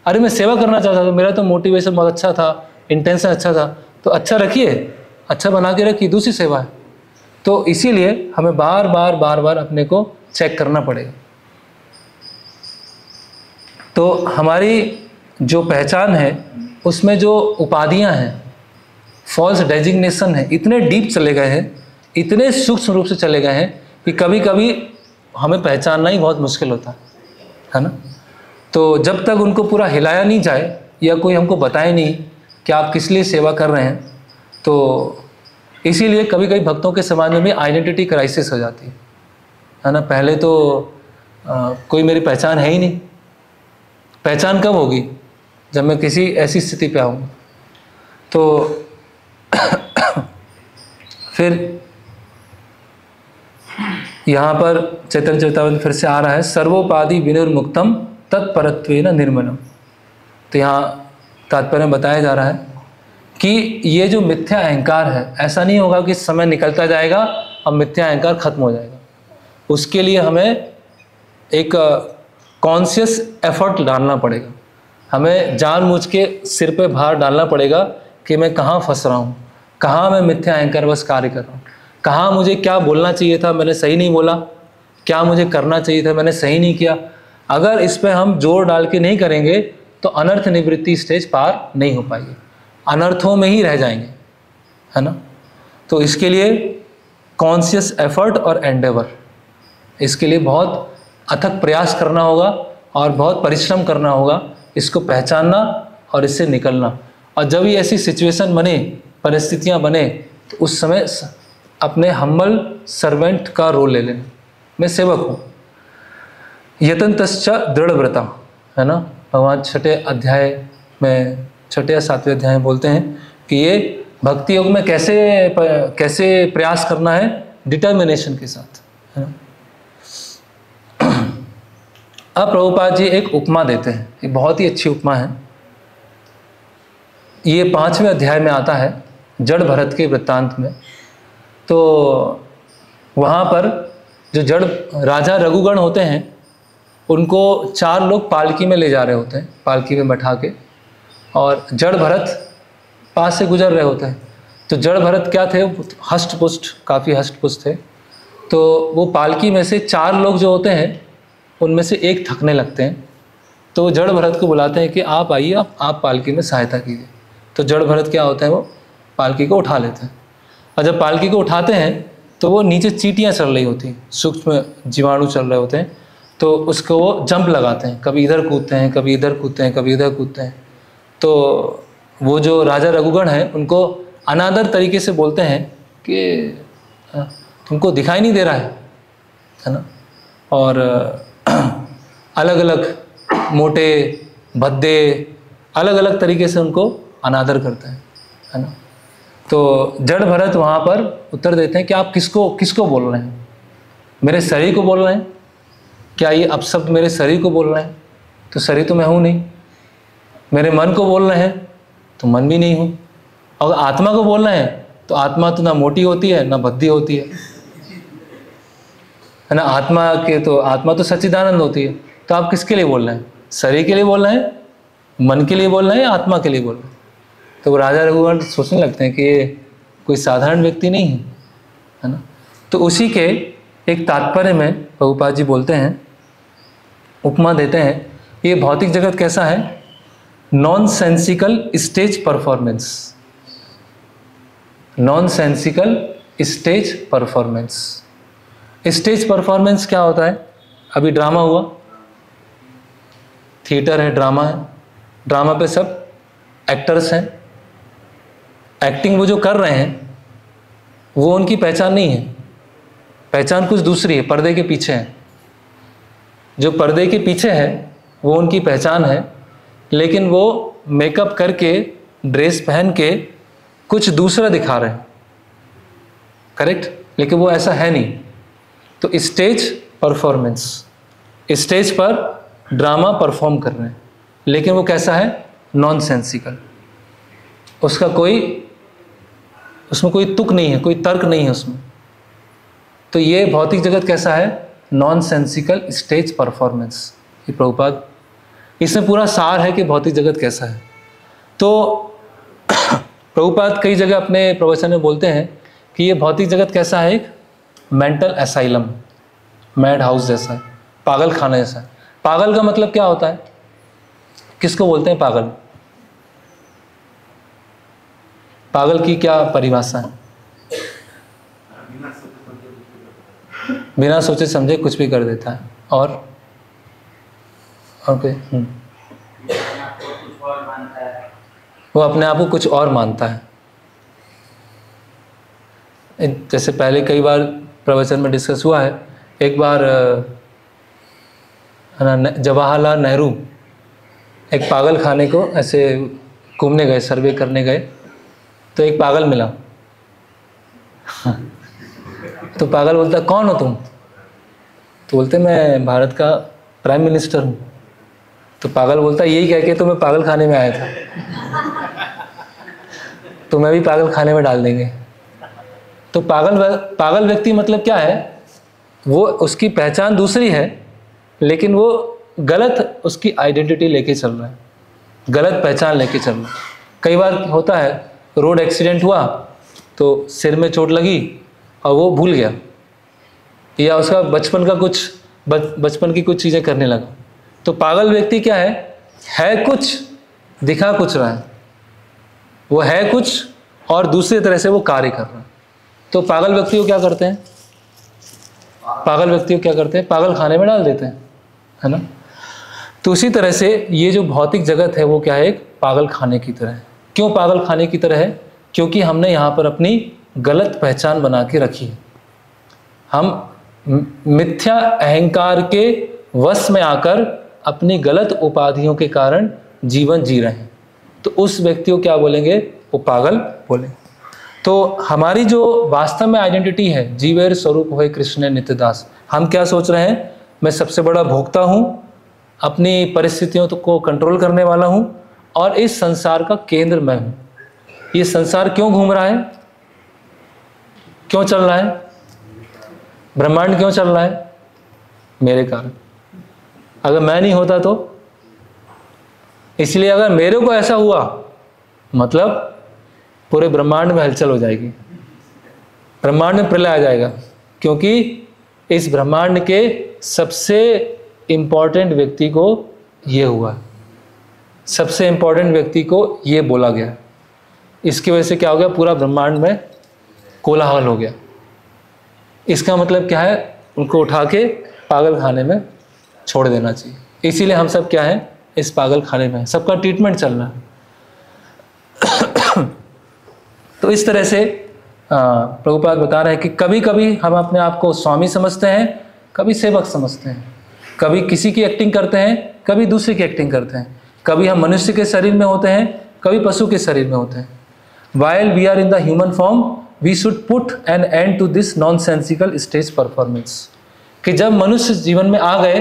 अरे मैं सेवा करना चाहता था, मेरा तो मोटिवेशन बहुत अच्छा था, इंटेंशन अच्छा था, तो अच्छा रखिए, अच्छा बना के रखिए, दूसरी सेवा है। तो इसीलिए हमें बार बार अपने को चेक करना पड़ेगा। तो हमारी जो पहचान है उसमें जो उपाधियां हैं, फॉल्स डेजिग्नेशन है, इतने डीप चले गए हैं, इतने सूक्ष्म रूप से चले गए हैं कि कभी कभी हमें पहचानना ही बहुत मुश्किल होता है ना। तो जब तक उनको पूरा हिलाया नहीं जाए या कोई हमको बताए नहीं कि आप किस लिए सेवा कर रहे हैं, तो इसीलिए कभी कभी भक्तों के समाज में भी आइडेंटिटी क्राइसिस हो जाती है ना। पहले तो कोई मेरी पहचान है ही नहीं, पहचान कब होगी, जब मैं किसी ऐसी स्थिति पे आऊँगा। तो फिर यहाँ पर चैतन्य चरितामृत फिर से आ रहा है, सर्वोपाधि विनिर्मुक्तम तत्परत्वेन निर्मलम। तो यहाँ तात्पर्य में बताया जा रहा है कि ये जो मिथ्या अहंकार है, ऐसा नहीं होगा कि समय निकलता जाएगा और मिथ्या अहंकार खत्म हो जाएगा। उसके लिए हमें एक कॉन्शियस एफर्ट डालना पड़ेगा, हमें जानबूझ के सिर पे भार डालना पड़ेगा कि मैं कहाँ फंस रहा हूँ, कहाँ मैं मिथ्या अहंकार बस कार्य कर रहा हूँ, कहाँ मुझे क्या बोलना चाहिए था मैंने सही नहीं बोला, क्या मुझे करना चाहिए था मैंने सही नहीं किया। अगर इस पर हम जोर डाल के नहीं करेंगे तो अनर्थ निवृत्ति स्टेज पार नहीं हो पाएगी, अनर्थों में ही रह जाएंगे, है ना। तो इसके लिए कॉन्शियस एफर्ट और एंडेवर, इसके लिए बहुत अथक प्रयास करना होगा और बहुत परिश्रम करना होगा, इसको पहचानना और इससे निकलना। और जब ये ऐसी सिचुएशन बने, परिस्थितियां बने, तो उस समय अपने हम्बल सर्वेंट का रोल ले लेना, मैं सेवक हूँ। यतन्तश्च दृढ़व्रता, है ना। भगवान छठे अध्याय में, छठे या सातवें अध्याय में बोलते हैं कि ये भक्ति योग में कैसे प्रयास करना है, डिटर्मिनेशन के साथ, है ना। अब प्रभुपाद जी एक उपमा देते हैं, ये बहुत ही अच्छी उपमा है। ये 5वें अध्याय में आता है, जड़ भरत के वृत्तांत में। तो वहाँ पर जो जड़ राजा रघुगण होते हैं, उनको 4 लोग पालकी में ले जा रहे होते हैं, पालकी में बैठा के, और जड़ भरत पास से गुजर रहे होते हैं। तो जड़ भरत क्या थे, हष्ट पुष्ट, काफ़ी हष्ट पुष्ट थे। तो वो पालकी में से 4 लोग जो होते हैं, उनमें से एक थकने लगते हैं। तो जड़ भरत को बुलाते हैं कि आप आइए, आप पालकी में सहायता कीजिए। तो जड़ भरत क्या होता है, वो पालकी को उठा लेते हैं। और जब पालकी को उठाते हैं तो वो नीचे चींटियाँ चल रही होती हैं, सूक्ष्म जीवाणु चल रहे होते हैं। तो उसको वो जंप लगाते हैं, कभी इधर कूदते हैं, कभी इधर कूदते हैं, कभी इधर कूदते हैं। तो वो जो राजा रघुगण हैं उनको अनादर तरीके से बोलते हैं कि तुमको दिखाई नहीं दे रहा है ना। और अलग अलग मोटे भद्दे अलग अलग तरीके से उनको अनादर करते हैं, है ना। तो जड़ भरत वहाँ पर उत्तर देते हैं कि आप किसको किसको बोल रहे हैं? मेरे शरीर को बोल रहे हैं? क्या ये अपशब्द मेरे शरीर को बोल रहे हैं? तो शरीर तो मैं हूँ नहीं। मेरे मन को बोल रहे हैं तो मन भी नहीं हूँ। और आत्मा को बोल रहे हैं तो आत्मा तो ना मोटी होती है ना भद्दी होती है ना। आत्मा तो सच्चिदानंद होती है। तो आप किसके लिए बोल रहे हैं? शरीर के लिए बोल रहे हैं, मन के लिए बोल रहे हैं, आत्मा के लिए बोल रहे हैं? तो वो राजा रघुगण सोचने लगते हैं कि ये कोई साधारण व्यक्ति नहीं है ना। तो उसी के एक तात्पर्य में प्रभुपाद जी बोलते हैं, उपमा देते हैं, ये भौतिक जगत कैसा है? Non sensical stage performance. Non sensical stage performance. Stage performance क्या होता है? अभी ड्रामा हुआ, थिएटर है, ड्रामा है, ड्रामा पे सब एक्टर्स हैं, एक्टिंग वो जो कर रहे हैं वो उनकी पहचान नहीं है। पहचान कुछ दूसरी है, पर्दे के पीछे है। जो पर्दे के पीछे है वो उनकी पहचान है, लेकिन वो मेकअप करके ड्रेस पहन के कुछ दूसरा दिखा रहे हैं, करेक्ट? लेकिन वो ऐसा है नहीं। तो स्टेज परफॉर्मेंस, स्टेज पर ड्रामा परफॉर्म कर रहे हैं, लेकिन वो कैसा है? Non sensical. उसमें कोई तुक नहीं है, कोई तर्क नहीं है उसमें। तो ये भौतिक जगत कैसा है? Non sensical stage performance. ये प्रभुपाद, इसमें पूरा सार है कि भौतिक जगत कैसा है। तो प्रभुपाद कई जगह अपने प्रवचन में बोलते हैं कि ये भौतिक जगत कैसा है? एक मेंटल असाइलम, मैड हाउस जैसा है, पागल खाना जैसा है। पागल का मतलब क्या होता है? किसको बोलते हैं पागल? पागल की क्या परिभाषा है? बिना सोचे समझे कुछ भी कर देता है। और कोई वो अपने आप को कुछ और मानता है। जैसे पहले कई बार प्रवचन में डिस्कस हुआ है, एक बार जवाहरलाल नेहरू एक पागल खाने को ऐसे घूमने गए, सर्वे करने गए, तो एक पागल मिला। तो पागल बोलता, कौन हो तुम? तो बोलते, मैं भारत का प्राइम मिनिस्टर हूँ। तो पागल बोलता, यही कह के तो मैं पागल खाने में आया था, तो मैं भी पागल खाने में डाल देंगे। तो पागल व्यक्ति मतलब क्या है? वो उसकी पहचान दूसरी है, लेकिन वो गलत उसकी आइडेंटिटी लेके चल रहा है, गलत पहचान लेके चल रहा है। कई बार होता है, रोड एक्सीडेंट हुआ तो सिर में चोट लगी और वो भूल गया, या उसका बचपन की कुछ चीज़ें करने लगा। तो पागल व्यक्ति क्या है कुछ, दिखा कुछ रहा है, वो है कुछ और दूसरी तरह से वो कार्य कर रहा है। तो पागल व्यक्ति को क्या करते हैं? पागल खाने में डाल देते हैं, है ना। तो उसी तरह से ये जो भौतिक जगत है वो क्या है? एक पागल खाने की तरह है। क्यों पागल खाने की तरह है? क्योंकि हमने यहाँ पर अपनी गलत पहचान बना के रखी है। हम मिथ्या अहंकार के वश में आकर अपनी गलत उपाधियों के कारण जीवन जी रहे हैं। तो उस व्यक्ति को क्या बोलेंगे? वो पागल बोलेंगे। तो हमारी जो वास्तव में आइडेंटिटी है, जीवेर स्वरूप होए कृष्ण नित्यदास, हम क्या सोच रहे हैं? मैं सबसे बड़ा भोक्ता हूँ, अपनी परिस्थितियों को कंट्रोल करने वाला हूँ, और इस संसार का केंद्र मैं हूँ। ये संसार क्यों घूम रहा है? क्यों चल रहा है? ब्रह्मांड क्यों चल रहा है? मेरे कारण। अगर मैं नहीं होता तो? इसलिए अगर मेरे को ऐसा हुआ, मतलब पूरे ब्रह्मांड में हलचल हो जाएगी, ब्रह्मांड में प्रलय आ जाएगा, क्योंकि इस ब्रह्मांड के सबसे इंपॉर्टेंट व्यक्ति को ये हुआ, सबसे इंपॉर्टेंट व्यक्ति को ये बोला गया। इसकी वजह से क्या हो गया? पूरा ब्रह्मांड में कोलाहल हो गया। इसका मतलब क्या है? उनको उठा के पागल खाने में छोड़ देना चाहिए। इसीलिए हम सब क्या है, इस पागल खाने में है, सबका ट्रीटमेंट चल रहा है। तो इस तरह से प्रभुपाद बता रहे हैं कि कभी कभी हम अपने आप को स्वामी समझते हैं, कभी सेवक समझते हैं, कभी किसी की एक्टिंग करते हैं, कभी दूसरे की एक्टिंग करते हैं, कभी हम मनुष्य के शरीर में होते हैं, कभी पशु के शरीर में होते हैं। While we are in the human form, we should put an end to this nonsensical stage performance। कि जब मनुष्य जीवन में आ गए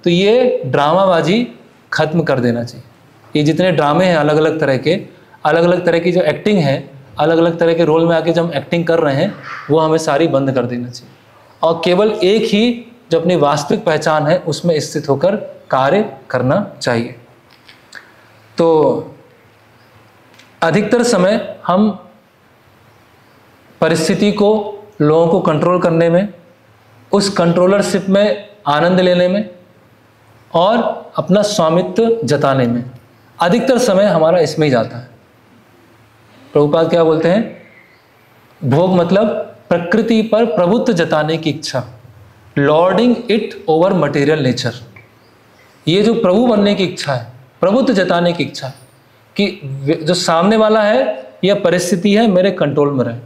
तो ये ड्रामाबाजी खत्म कर देना चाहिए। ये जितने ड्रामे हैं अलग अलग तरह की जो एक्टिंग है, अलग अलग तरह के रोल में आके जो हम एक्टिंग कर रहे हैं, वो हमें सारी बंद कर देना चाहिए और केवल एक ही जो अपनी वास्तविक पहचान है उसमें स्थित होकर कार्य करना चाहिए। तो अधिकतर समय हम परिस्थिति को, लोगों को कंट्रोल करने में, उस कंट्रोलरशिप में आनंद लेने में और अपना स्वामित्व जताने में, अधिकतर समय हमारा इसमें ही जाता है। प्रभुपाद क्या बोलते हैं, भोग मतलब प्रकृति पर प्रभुत्व जताने की इच्छा, lording it over material nature. ये जो प्रभु बनने की इच्छा है, प्रभुत्व जताने की इच्छा है कि जो सामने वाला है या परिस्थिति है मेरे कंट्रोल में रहे,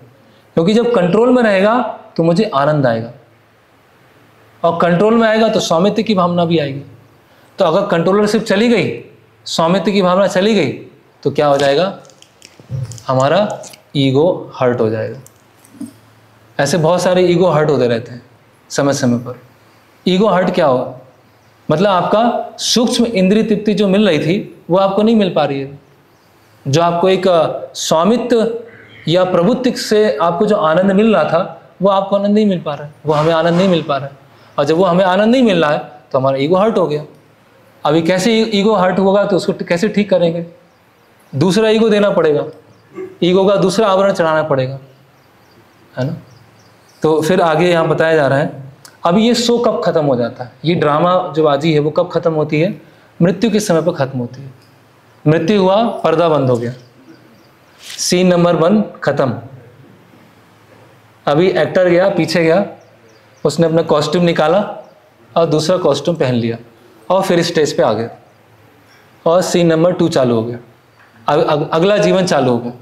क्योंकि जब कंट्रोल में रहेगा तो मुझे आनंद आएगा और कंट्रोल में आएगा तो स्वामित्व की भावना भी आएगी। तो अगर कंट्रोलरशिप चली गई, स्वामित्व की भावना चली गई, तो क्या हो जाएगा, हमारा ईगो हर्ट हो जाएगा। ऐसे बहुत सारे ईगो हर्ट होते रहते हैं समय समय पर। ईगो हर्ट क्या होगा, मतलब आपका सूक्ष्म इंद्रिय तृप्ति जो मिल रही थी वो आपको नहीं मिल पा रही है। जो आपको एक स्वामित्व या प्रभुत्व से आपको जो आनंद मिल रहा था वो आपको आनंद नहीं मिल पा रहा है, वो हमें आनंद नहीं मिल पा रहा है। और जब वो हमें आनंद नहीं मिल रहा है तो हमारा ईगो हर्ट हो गया। अभी कैसे ईगो हर्ट होगा तो उसको कैसे ठीक करेंगे, दूसरा ईगो देना पड़ेगा, ईगो का दूसरा आवरण चढ़ाना पड़ेगा, है ना। तो फिर आगे यहाँ बताया जा रहा है, अब ये शो कब खत्म हो जाता है, ये ड्रामा जो बाजी है वो कब खत्म होती है, मृत्यु के समय पर खत्म होती है। मृत्यु हुआ, पर्दा बंद हो गया, सीन नंबर 1 खत्म। अभी एक्टर गया, पीछे गया, उसने अपना कॉस्ट्यूम निकाला और दूसरा कॉस्ट्यूम पहन लिया और फिर स्टेज पे आ गया और सीन नंबर 2 चालू हो गया, अगला जीवन चालू हो गया।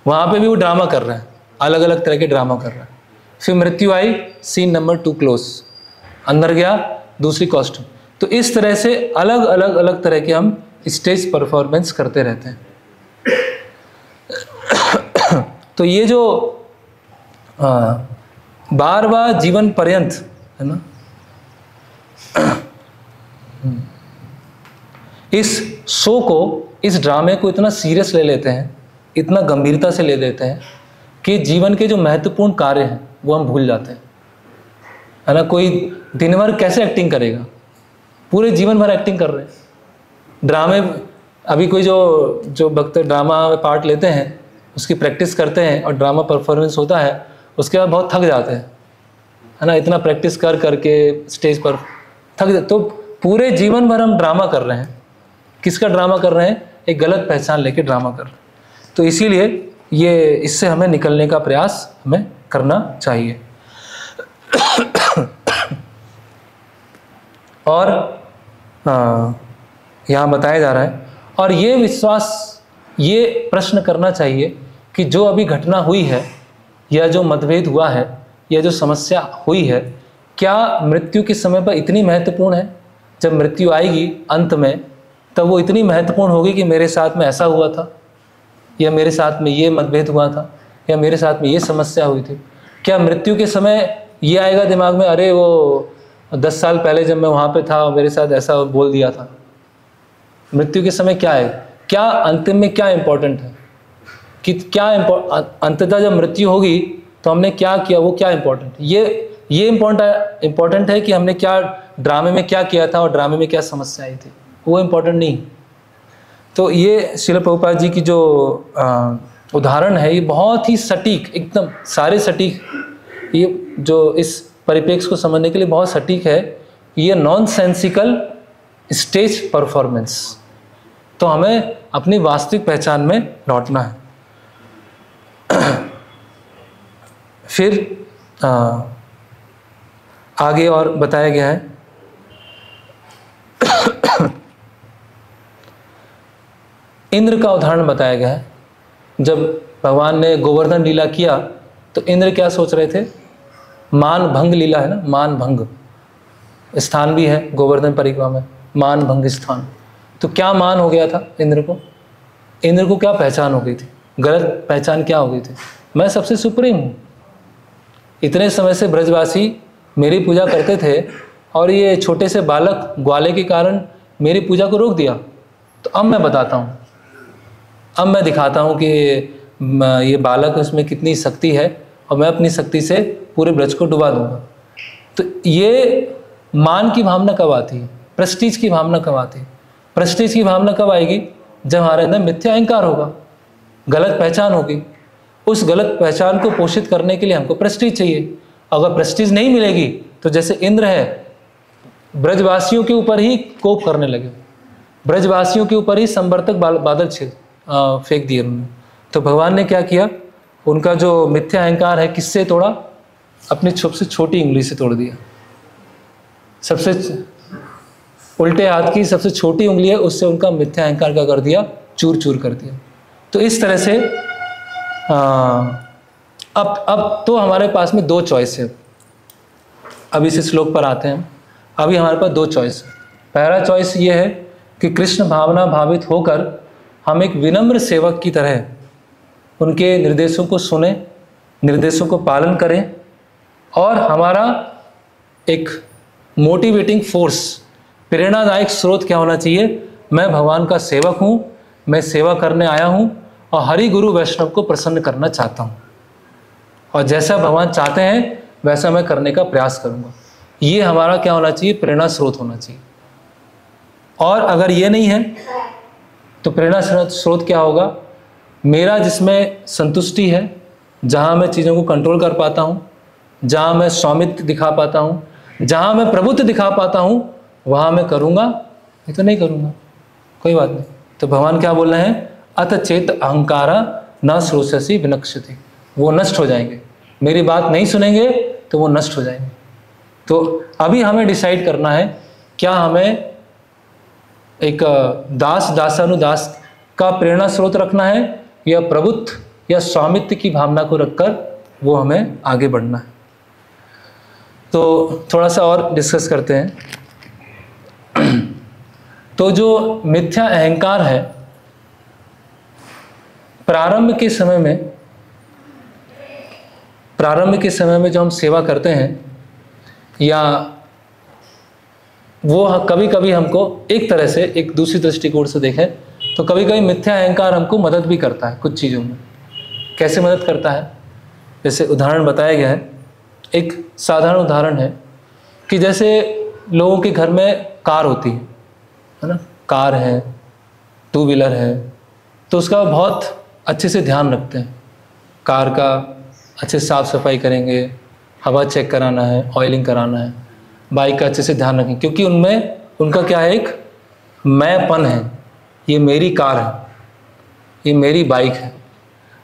वहाँ पे भी वो ड्रामा कर रहा है, अलग अलग तरह के ड्रामा कर रहा है। फिर मृत्यु आई, सीन नंबर 2 क्लोज, अंदर गया, दूसरी कॉस्ट्यूम। तो इस तरह से अलग तरह के हम स्टेज परफॉर्मेंस करते रहते हैं। तो ये जो बार बार जीवन पर्यंत है ना, इस शो को, इस ड्रामे को इतना सीरियस ले लेते हैं, इतना गंभीरता से ले लेते हैं कि जीवन के जो महत्वपूर्ण कार्य हैं वो हम भूल जाते हैं, है ना। कोई दिन भर कैसे एक्टिंग करेगा, पूरे जीवन भर एक्टिंग कर रहे हैं ड्रामे। अभी कोई जो भक्त ड्रामा में पार्ट लेते हैं, उसकी प्रैक्टिस करते हैं और ड्रामा परफॉर्मेंस होता है, उसके बाद बहुत थक जाते हैं, है ना। इतना प्रैक्टिस कर करके स्टेज पर थक जाते। तो पूरे जीवन भर हम ड्रामा कर रहे हैं। किसका ड्रामा कर रहे हैं, एक गलत पहचान लेके ड्रामा कर रहे हैं। तो इसीलिए ये इससे हमें निकलने का प्रयास हमें करना चाहिए। और यहाँ बताया जा रहा है, और ये विश्वास, ये प्रश्न करना चाहिए कि जो अभी घटना हुई है या जो मतभेद हुआ है या जो समस्या हुई है, क्या मृत्यु के समय पर इतनी महत्वपूर्ण है। जब मृत्यु आएगी अंत में, तब वो इतनी महत्वपूर्ण होगी कि मेरे साथ में ऐसा हुआ था, या मेरे साथ में ये मतभेद हुआ था, या मेरे साथ में ये समस्या हुई थी। क्या मृत्यु के समय ये आएगा दिमाग में, अरे वो 10 साल पहले जब मैं वहाँ पे था मेरे साथ ऐसा बोल दिया था। मृत्यु के समय क्या है, क्या अंतिम में क्या इम्पोर्टेंट है, कि क्या अंततः जब मृत्यु होगी तो हमने क्या किया, वो क्या इम्पोर्टेंट है। ये इम्पोर्टेंट है कि हमने क्या ड्रामे में क्या किया था और ड्रामे में क्या समस्या आई थी, वो इम्पोर्टेंट नहीं। तो ये श्रील प्रभुपाद जी की जो उदाहरण है, ये बहुत ही सटीक, एकदम सारे सटीक, ये जो इस परिप्रेक्ष्य को समझने के लिए बहुत सटीक है। ये नॉनसेंसिकल स्टेज परफॉर्मेंस। तो हमें अपनी वास्तविक पहचान में लौटना है। फिर आगे और बताया गया है, इंद्र का उदाहरण बताया गया है। जब भगवान ने गोवर्धन लीला किया तो इंद्र क्या सोच रहे थे? मान भंग लीला है ना, मान भंग स्थान भी है गोवर्धन परिक्रमा में, मान भंग स्थान। तो क्या मान हो गया था इंद्र को? इंद्र को क्या पहचान हो गई थी? गलत पहचान क्या हो गई थी? मैं सबसे सुप्रीम हूँ। इतने समय से ब्रजवासी मेरी पूजा करते थे और ये छोटे से बालक ग्वाले के कारण मेरी पूजा को रोक दिया। तो अब मैं बताता हूँ, अब मैं दिखाता हूँ कि ये बालक, उसमें कितनी शक्ति है और मैं अपनी शक्ति से पूरे ब्रज को डुबा दूंगा। तो ये मान की भावना कब आती है? प्रेस्टीज की भावना कब आती है? प्रेस्टीज की भावना कब आएगी? जब हमारे अंदर मिथ्या अहंकार होगा, गलत पहचान होगी। उस गलत पहचान को पोषित करने के लिए हमको प्रेस्टीज चाहिए। अगर प्रेस्टीज नहीं मिलेगी तो जैसे इंद्र है, ब्रजवासियों के ऊपर ही कोप करने लगे, ब्रजवासियों के ऊपर ही संवर्तक बादल फेंक दिए उन्होंने। तो भगवान ने क्या किया? उनका जो मिथ्या अहंकार है किससे तोड़ा? अपनी सबसे छोटी उंगली से तोड़ दिया। सबसे उल्टे हाथ की सबसे छोटी उंगली है, उससे उनका मिथ्या अहंकार का कर दिया, चूर चूर कर दिया। तो इस तरह से अब तो हमारे पास में दो चॉइस है। अब इस श्लोक पर आते हैं। अभी हमारे पास दो चॉइस है। पहला चॉइस ये है कि कृष्ण भावना भावित होकर हम एक विनम्र सेवक की तरह उनके निर्देशों को सुने, निर्देशों को पालन करें, और हमारा एक मोटिवेटिंग फोर्स, प्रेरणादायक स्रोत क्या होना चाहिए? मैं भगवान का सेवक हूँ, मैं सेवा करने आया हूँ और हरि गुरु वैष्णव को प्रसन्न करना चाहता हूँ, और जैसा भगवान चाहते हैं वैसा मैं करने का प्रयास करूँगा। ये हमारा क्या होना चाहिए? प्रेरणा स्रोत होना चाहिए। और अगर ये नहीं है तो प्रेरणा स्रोत क्या होगा? मेरा जिसमें संतुष्टि है, जहाँ मैं चीज़ों को कंट्रोल कर पाता हूँ, जहाँ मैं स्वामित्व दिखा पाता हूँ, जहाँ मैं प्रभुत्व दिखा पाता हूँ, वहाँ मैं करूँगा, नहीं तो नहीं करूँगा, कोई बात नहीं। तो भगवान क्या बोल रहे हैं? अथ चेत अहंकारा न श्रोष्यसि विनक्ष्यति। वो नष्ट हो जाएंगे, मेरी बात नहीं सुनेंगे तो वो नष्ट हो जाएंगे। तो अभी हमें डिसाइड करना है, क्या हमें एक दास दासानुदास का प्रेरणा स्रोत रखना है या प्रभुत्व या स्वामित्व की भावना को रखकर वो हमें आगे बढ़ना है। तो थोड़ा सा और डिस्कस करते हैं। तो जो मिथ्या अहंकार है, प्रारंभ के समय में जो हम सेवा करते हैं, या वो कभी कभी हमको एक तरह से, एक दूसरी दृष्टिकोण से देखें तो कभी कभी मिथ्या अहंकार हमको मदद भी करता है कुछ चीज़ों में। कैसे मदद करता है? जैसे उदाहरण बताया गया है, एक साधारण उदाहरण है कि जैसे लोगों के घर में कार होती है ना, कार है, टू व्हीलर है, तो उसका बहुत अच्छे से ध्यान रखते हैं। कार का अच्छे से साफ सफाई करेंगे, हवा चेक कराना है, ऑयलिंग कराना है, बाइक का अच्छे से ध्यान रखें, क्योंकि उनमें उनका क्या है? एक मैंपन है, ये मेरी कार है, ये मेरी बाइक है।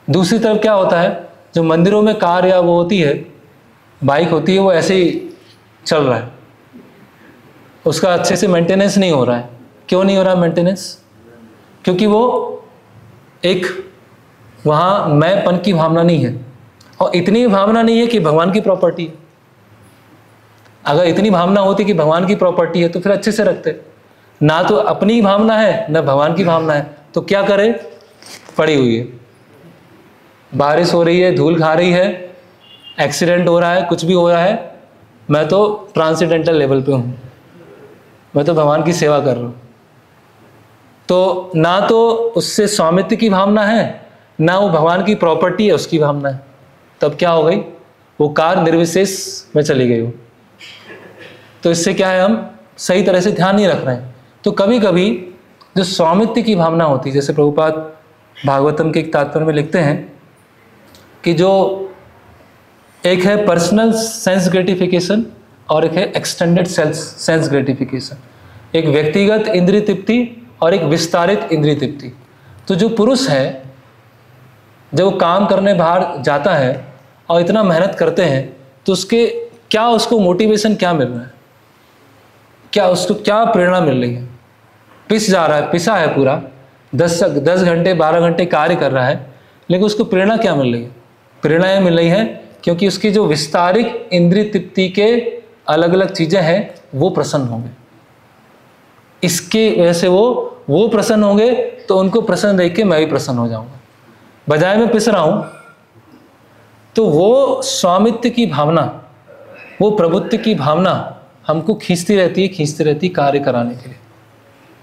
दूसरी तरफ क्या होता है? जो मंदिरों में कार या वो होती है, बाइक होती है, वो ऐसे ही चल रहा है, उसका अच्छे से मेंटेनेंस नहीं हो रहा है। क्यों नहीं हो रहा मेंटेनेंस? क्योंकि वो एक वहाँ मैंपन की भावना नहीं है, और इतनी भावना नहीं है कि भगवान की प्रॉपर्टी है। अगर इतनी भावना होती कि भगवान की प्रॉपर्टी है तो फिर अच्छे से रखते। ना तो अपनी भावना है ना भगवान की भावना है, तो क्या करे? पड़ी हुई है, बारिश हो रही है, धूल खा रही है, एक्सीडेंट हो रहा है, कुछ भी हो रहा है, मैं तो ट्रांसेंडेंटल लेवल पे हूँ, मैं तो भगवान की सेवा कर रहा हूँ। तो ना तो उससे स्वामित्व की भावना है, ना वो भगवान की प्रॉपर्टी है उसकी भावना है। तब क्या हो गई? वो कार निर्विशेष में चली गई हो। तो इससे क्या है? हम सही तरह से ध्यान नहीं रख रहे हैं। तो कभी कभी जो स्वामित्व की भावना होती है, जैसे प्रभुपाद भागवतम के एक तात्पर्य में लिखते हैं कि जो एक है पर्सनल सेंस ग्रेटिफिकेशन और एक है एक्सटेंडेड सेंस ग्रेटिफिकेशन, एक व्यक्तिगत इंद्रिय तृप्ति और एक विस्तारित इंद्रिय तृप्ति। तो जो पुरुष है, जब वो काम करने बाहर जाता है और इतना मेहनत करते हैं, तो उसके क्या, उसको मोटिवेशन क्या मिल रहा है? क्या उसको क्या प्रेरणा मिल रही है? पिस जा रहा है, पिसा है पूरा, 10 घंटे 12 घंटे कार्य कर रहा है, लेकिन उसको प्रेरणा क्या मिल रही है? प्रेरणा ये मिल रही है क्योंकि उसकी जो विस्तारित इंद्रिय तृप्ति के अलग अलग चीज़ें हैं वो प्रसन्न होंगे। इसके वजह से वो प्रसन्न होंगे, तो उनको प्रसन्न देख के मैं भी प्रसन्न हो जाऊंगा। बजाय मैं पिस रहा हूँ, तो वो स्वामित्व की भावना, वो प्रभुत्व की भावना हमको खींचती रहती है कार्य कराने के लिए।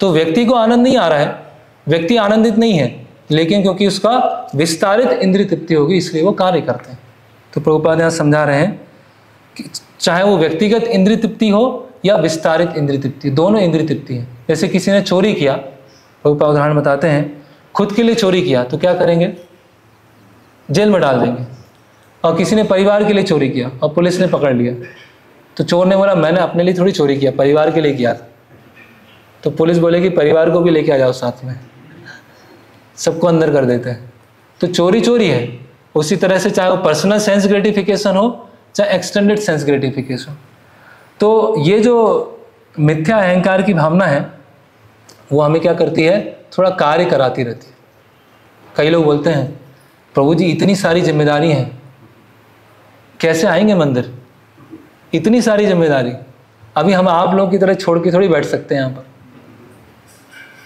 तो व्यक्ति को आनंद नहीं आ रहा है, व्यक्ति आनंदित नहीं है, लेकिन क्योंकि उसका विस्तारित इंद्रिय तृप्ति होगी इसलिए वो कार्य करते हैं। तो प्रभुपाद यहाँ समझा रहे हैं कि चाहे वो व्यक्तिगत इंद्रिय तृप्ति हो या विस्तारित इंद्रिय तृप्ति, दोनों इंद्रिय तृप्ति है। जैसे किसी ने चोरी किया, प्रभुपाद उदाहरण बताते हैं, खुद के लिए चोरी किया तो क्या करेंगे? जेल में डाल देंगे। और किसी ने परिवार के लिए चोरी किया और पुलिस ने पकड़ लिया, तो चोर ने बोला मैंने अपने लिए थोड़ी चोरी किया, परिवार के लिए किया। तो पुलिस बोलेगी परिवार को भी लेके आ जाओ साथ में, सबको अंदर कर देते हैं। तो चोरी चोरी है। उसी तरह से चाहे वो पर्सनल सेंस ग्रेटिफिकेशन हो चाहे एक्सटेंडेड सेंस ग्रेटिफिकेशन। तो ये जो मिथ्या अहंकार की भावना है वो हमें क्या करती है? थोड़ा कार्य कराती रहती है। कई लोग बोलते हैं प्रभु जी इतनी सारी जिम्मेदारी हैं, कैसे आएंगे मंदिर? इतनी सारी जिम्मेदारी, अभी हम आप लोगों की तरह छोड़ के थोड़ी बैठ सकते हैं यहाँ पर।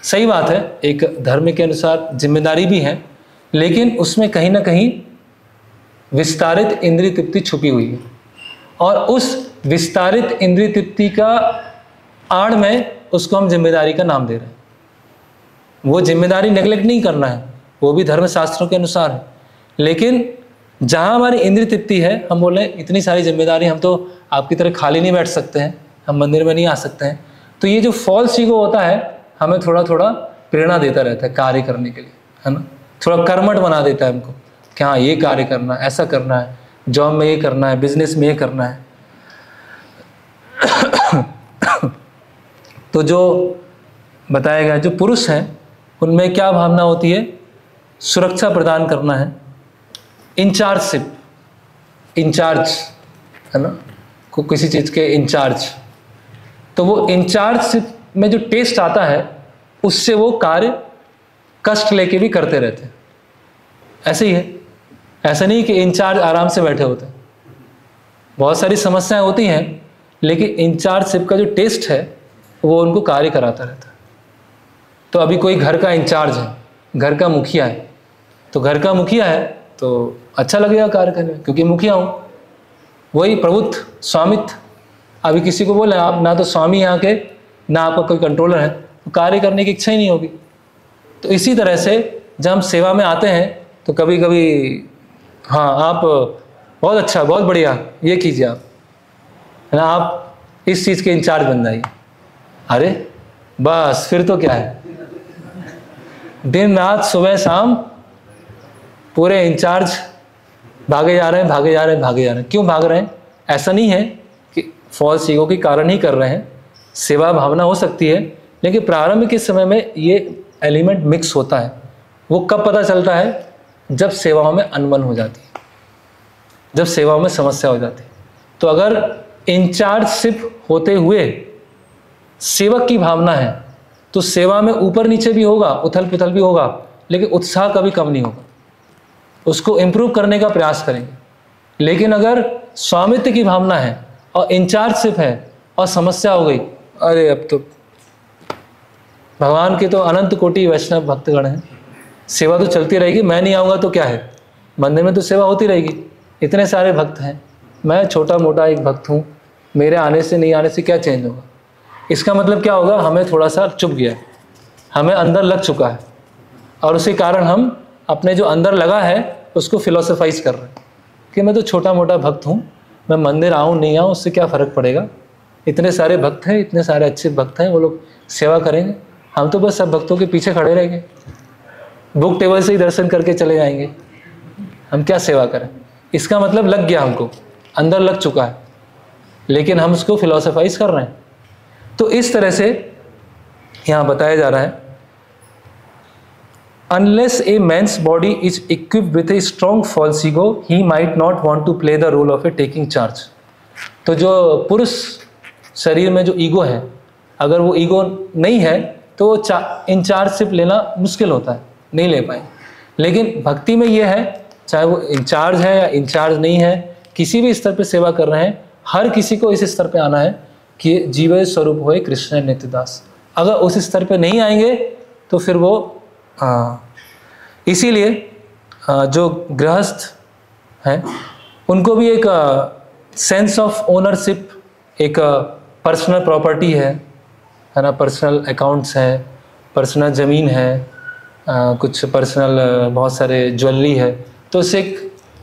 सही बात है, एक धर्म के अनुसार जिम्मेदारी भी है, लेकिन उसमें कहीं ना कहीं विस्तारित इंद्रिय तृप्ति छुपी हुई है, और उस विस्तारित इंद्रिय तृप्ति का आड़ में उसको हम जिम्मेदारी का नाम दे रहे हैं। वो जिम्मेदारी नेग्लेक्ट नहीं करना है, वो भी धर्मशास्त्रों के अनुसार है, लेकिन जहाँ हमारी इंद्रिय तृप्ति है हम बोले इतनी सारी जिम्मेदारी, हम तो आपकी तरह खाली नहीं बैठ सकते हैं, हम मंदिर में नहीं आ सकते हैं। तो ये जो फॉल्स ईगो होता है हमें थोड़ा थोड़ा प्रेरणा देता रहता है कार्य करने के लिए, है ना? थोड़ा कर्मठ बना देता है हमको कि हाँ ये कार्य करना है, ऐसा करना है, जॉब में ये करना है, बिजनेस में ये करना है। तो जो बताया गया, जो पुरुष हैं उनमें क्या भावना होती है? सुरक्षा प्रदान करना है, इंचार्जशिप, इंचार्ज है ना, को किसी चीज़ के इंचार्ज। तो वो इंचार्जशिप में जो टेस्ट आता है उससे वो कार्य कष्ट लेके भी करते रहते हैं। ऐसे ही है, ऐसा नहीं कि इंचार्ज आराम से बैठे होते हैं, बहुत सारी समस्याएं होती हैं, लेकिन इंचार्जशिप का जो टेस्ट है वो उनको कार्य कराता रहता है। तो अभी कोई घर का इंचार्ज है, घर का मुखिया है, तो घर का मुखिया है तो अच्छा लगेगा कार्य करने में, क्योंकि मुखिया हूँ। वही प्रभुत्व, स्वामित्व, अभी किसी को बोले आप ना तो स्वामी यहाँ के ना आपका कोई कंट्रोलर है, तो कार्य करने की इच्छा ही नहीं होगी। तो इसी तरह से जब हम सेवा में आते हैं तो कभी कभी हाँ आप बहुत अच्छा, बहुत बढ़िया, ये कीजिए आप, है ना, आप इस चीज़ के इंचार्ज बन जाइए। अरे बस फिर तो क्या है, दिन रात सुबह शाम पूरे इंचार्ज भागे जा रहे हैं, भागे जा रहे हैं, भागे जा रहे हैं। क्यों भाग रहे हैं? ऐसा नहीं है कि फॉल्स ईगो के कारण ही कर रहे हैं, सेवा भावना हो सकती है, लेकिन प्रारंभ के समय में ये एलिमेंट मिक्स होता है। वो कब पता चलता है? जब सेवाओं में अनबन हो जाती है, जब सेवाओं में समस्या हो जाती है। तो अगर इंचार्जशिप होते हुए सेवक की भावना है तो सेवा में ऊपर नीचे भी होगा, उथल पुथल भी होगा, लेकिन उत्साह कभी कम नहीं होगा, उसको इम्प्रूव करने का प्रयास करेंगे। लेकिन अगर स्वामित्व की भावना है और इंचार्जशिप है और समस्या हो गई, अरे अब तो भगवान के तो अनंत कोटि वैष्णव भक्तगण हैं, सेवा तो चलती रहेगी, मैं नहीं आऊँगा तो क्या है, मंदिर में तो सेवा होती रहेगी, इतने सारे भक्त हैं, मैं छोटा मोटा एक भक्त हूँ, मेरे आने से नहीं आने से क्या चेंज होगा? इसका मतलब क्या होगा? हमें थोड़ा सा चुप गया है, हमें अंदर लग चुका है, और उसी कारण हम अपने जो अंदर लगा है उसको फिलोसोफाइज कर रहे हैं कि मैं तो छोटा मोटा भक्त हूँ, मैं मंदिर आऊँ नहीं आऊँ उससे क्या फ़र्क पड़ेगा, इतने सारे भक्त हैं, इतने सारे अच्छे भक्त हैं, वो लोग सेवा करेंगे, हम तो बस सब भक्तों के पीछे खड़े रहेंगे, बुक टेबल से ही दर्शन करके चले जाएंगे, हम क्या सेवा करें? इसका मतलब लग गया, हमको अंदर लग चुका है, लेकिन हम उसको फिलोसोफाइज कर रहे हैं। तो इस तरह से यहाँ बताया जा रहा है, unless a man's body is equipped with a strong false ego, he might not want to play the role of a taking charge. तो जो पुरुष शरीर में जो ईगो है, अगर वो ईगो नहीं है तो वो इंचार्जशिप लेना मुश्किल होता है, नहीं ले पाए। लेकिन भक्ति में ये है, चाहे वो इंचार्ज है या इंचार्ज नहीं है, किसी भी स्तर पे सेवा कर रहे हैं, हर किसी को इस स्तर पे आना है कि जीव स्वरूप होए कृष्ण नित्यदास। अगर उस स्तर पे नहीं आएंगे तो फिर वो इसीलिए जो गृहस्थ हैं उनको भी एक सेंस ऑफ ओनरशिप, एक पर्सनल प्रॉपर्टी है ना, पर्सनल अकाउंट्स है, पर्सनल ज़मीन है, कुछ पर्सनल बहुत सारे ज्वेलरी है, तो उससे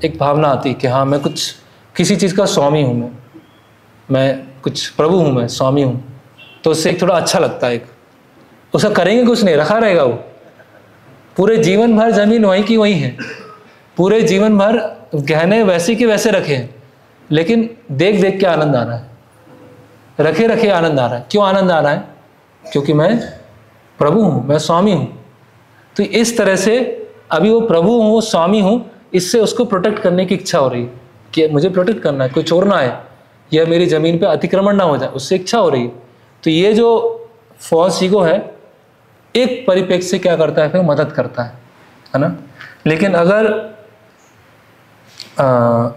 एक भावना आती है कि हाँ मैं कुछ किसी चीज़ का स्वामी हूँ, मैं कुछ प्रभु हूँ, मैं स्वामी हूँ। तो उससे एक थोड़ा अच्छा लगता है। एक उसका करेंगे कुछ नहीं, रखा रहेगा वो, पूरे जीवन भर ज़मीन वहीं की वहीं है, पूरे जीवन भर गहने वैसे के वैसे रखे हैं, लेकिन देख देख के आनंद आ रहा है, रखे रखे आनंद आ रहा है। क्यों आनंद आ रहा है? क्योंकि मैं प्रभु हूँ, मैं स्वामी हूँ। तो इस तरह से अभी वो प्रभु हूँ, स्वामी हूँ, इससे उसको प्रोटेक्ट करने की इच्छा हो रही है कि मुझे प्रोटेक्ट करना है, कोई चोर ना आए या मेरी ज़मीन पे अतिक्रमण ना हो जाए, उससे इच्छा हो रही है। तो ये जो फॉल्स ईगो है एक परिप्रेक्ष्य से क्या करता है, फिर मदद करता है ना। लेकिन अगर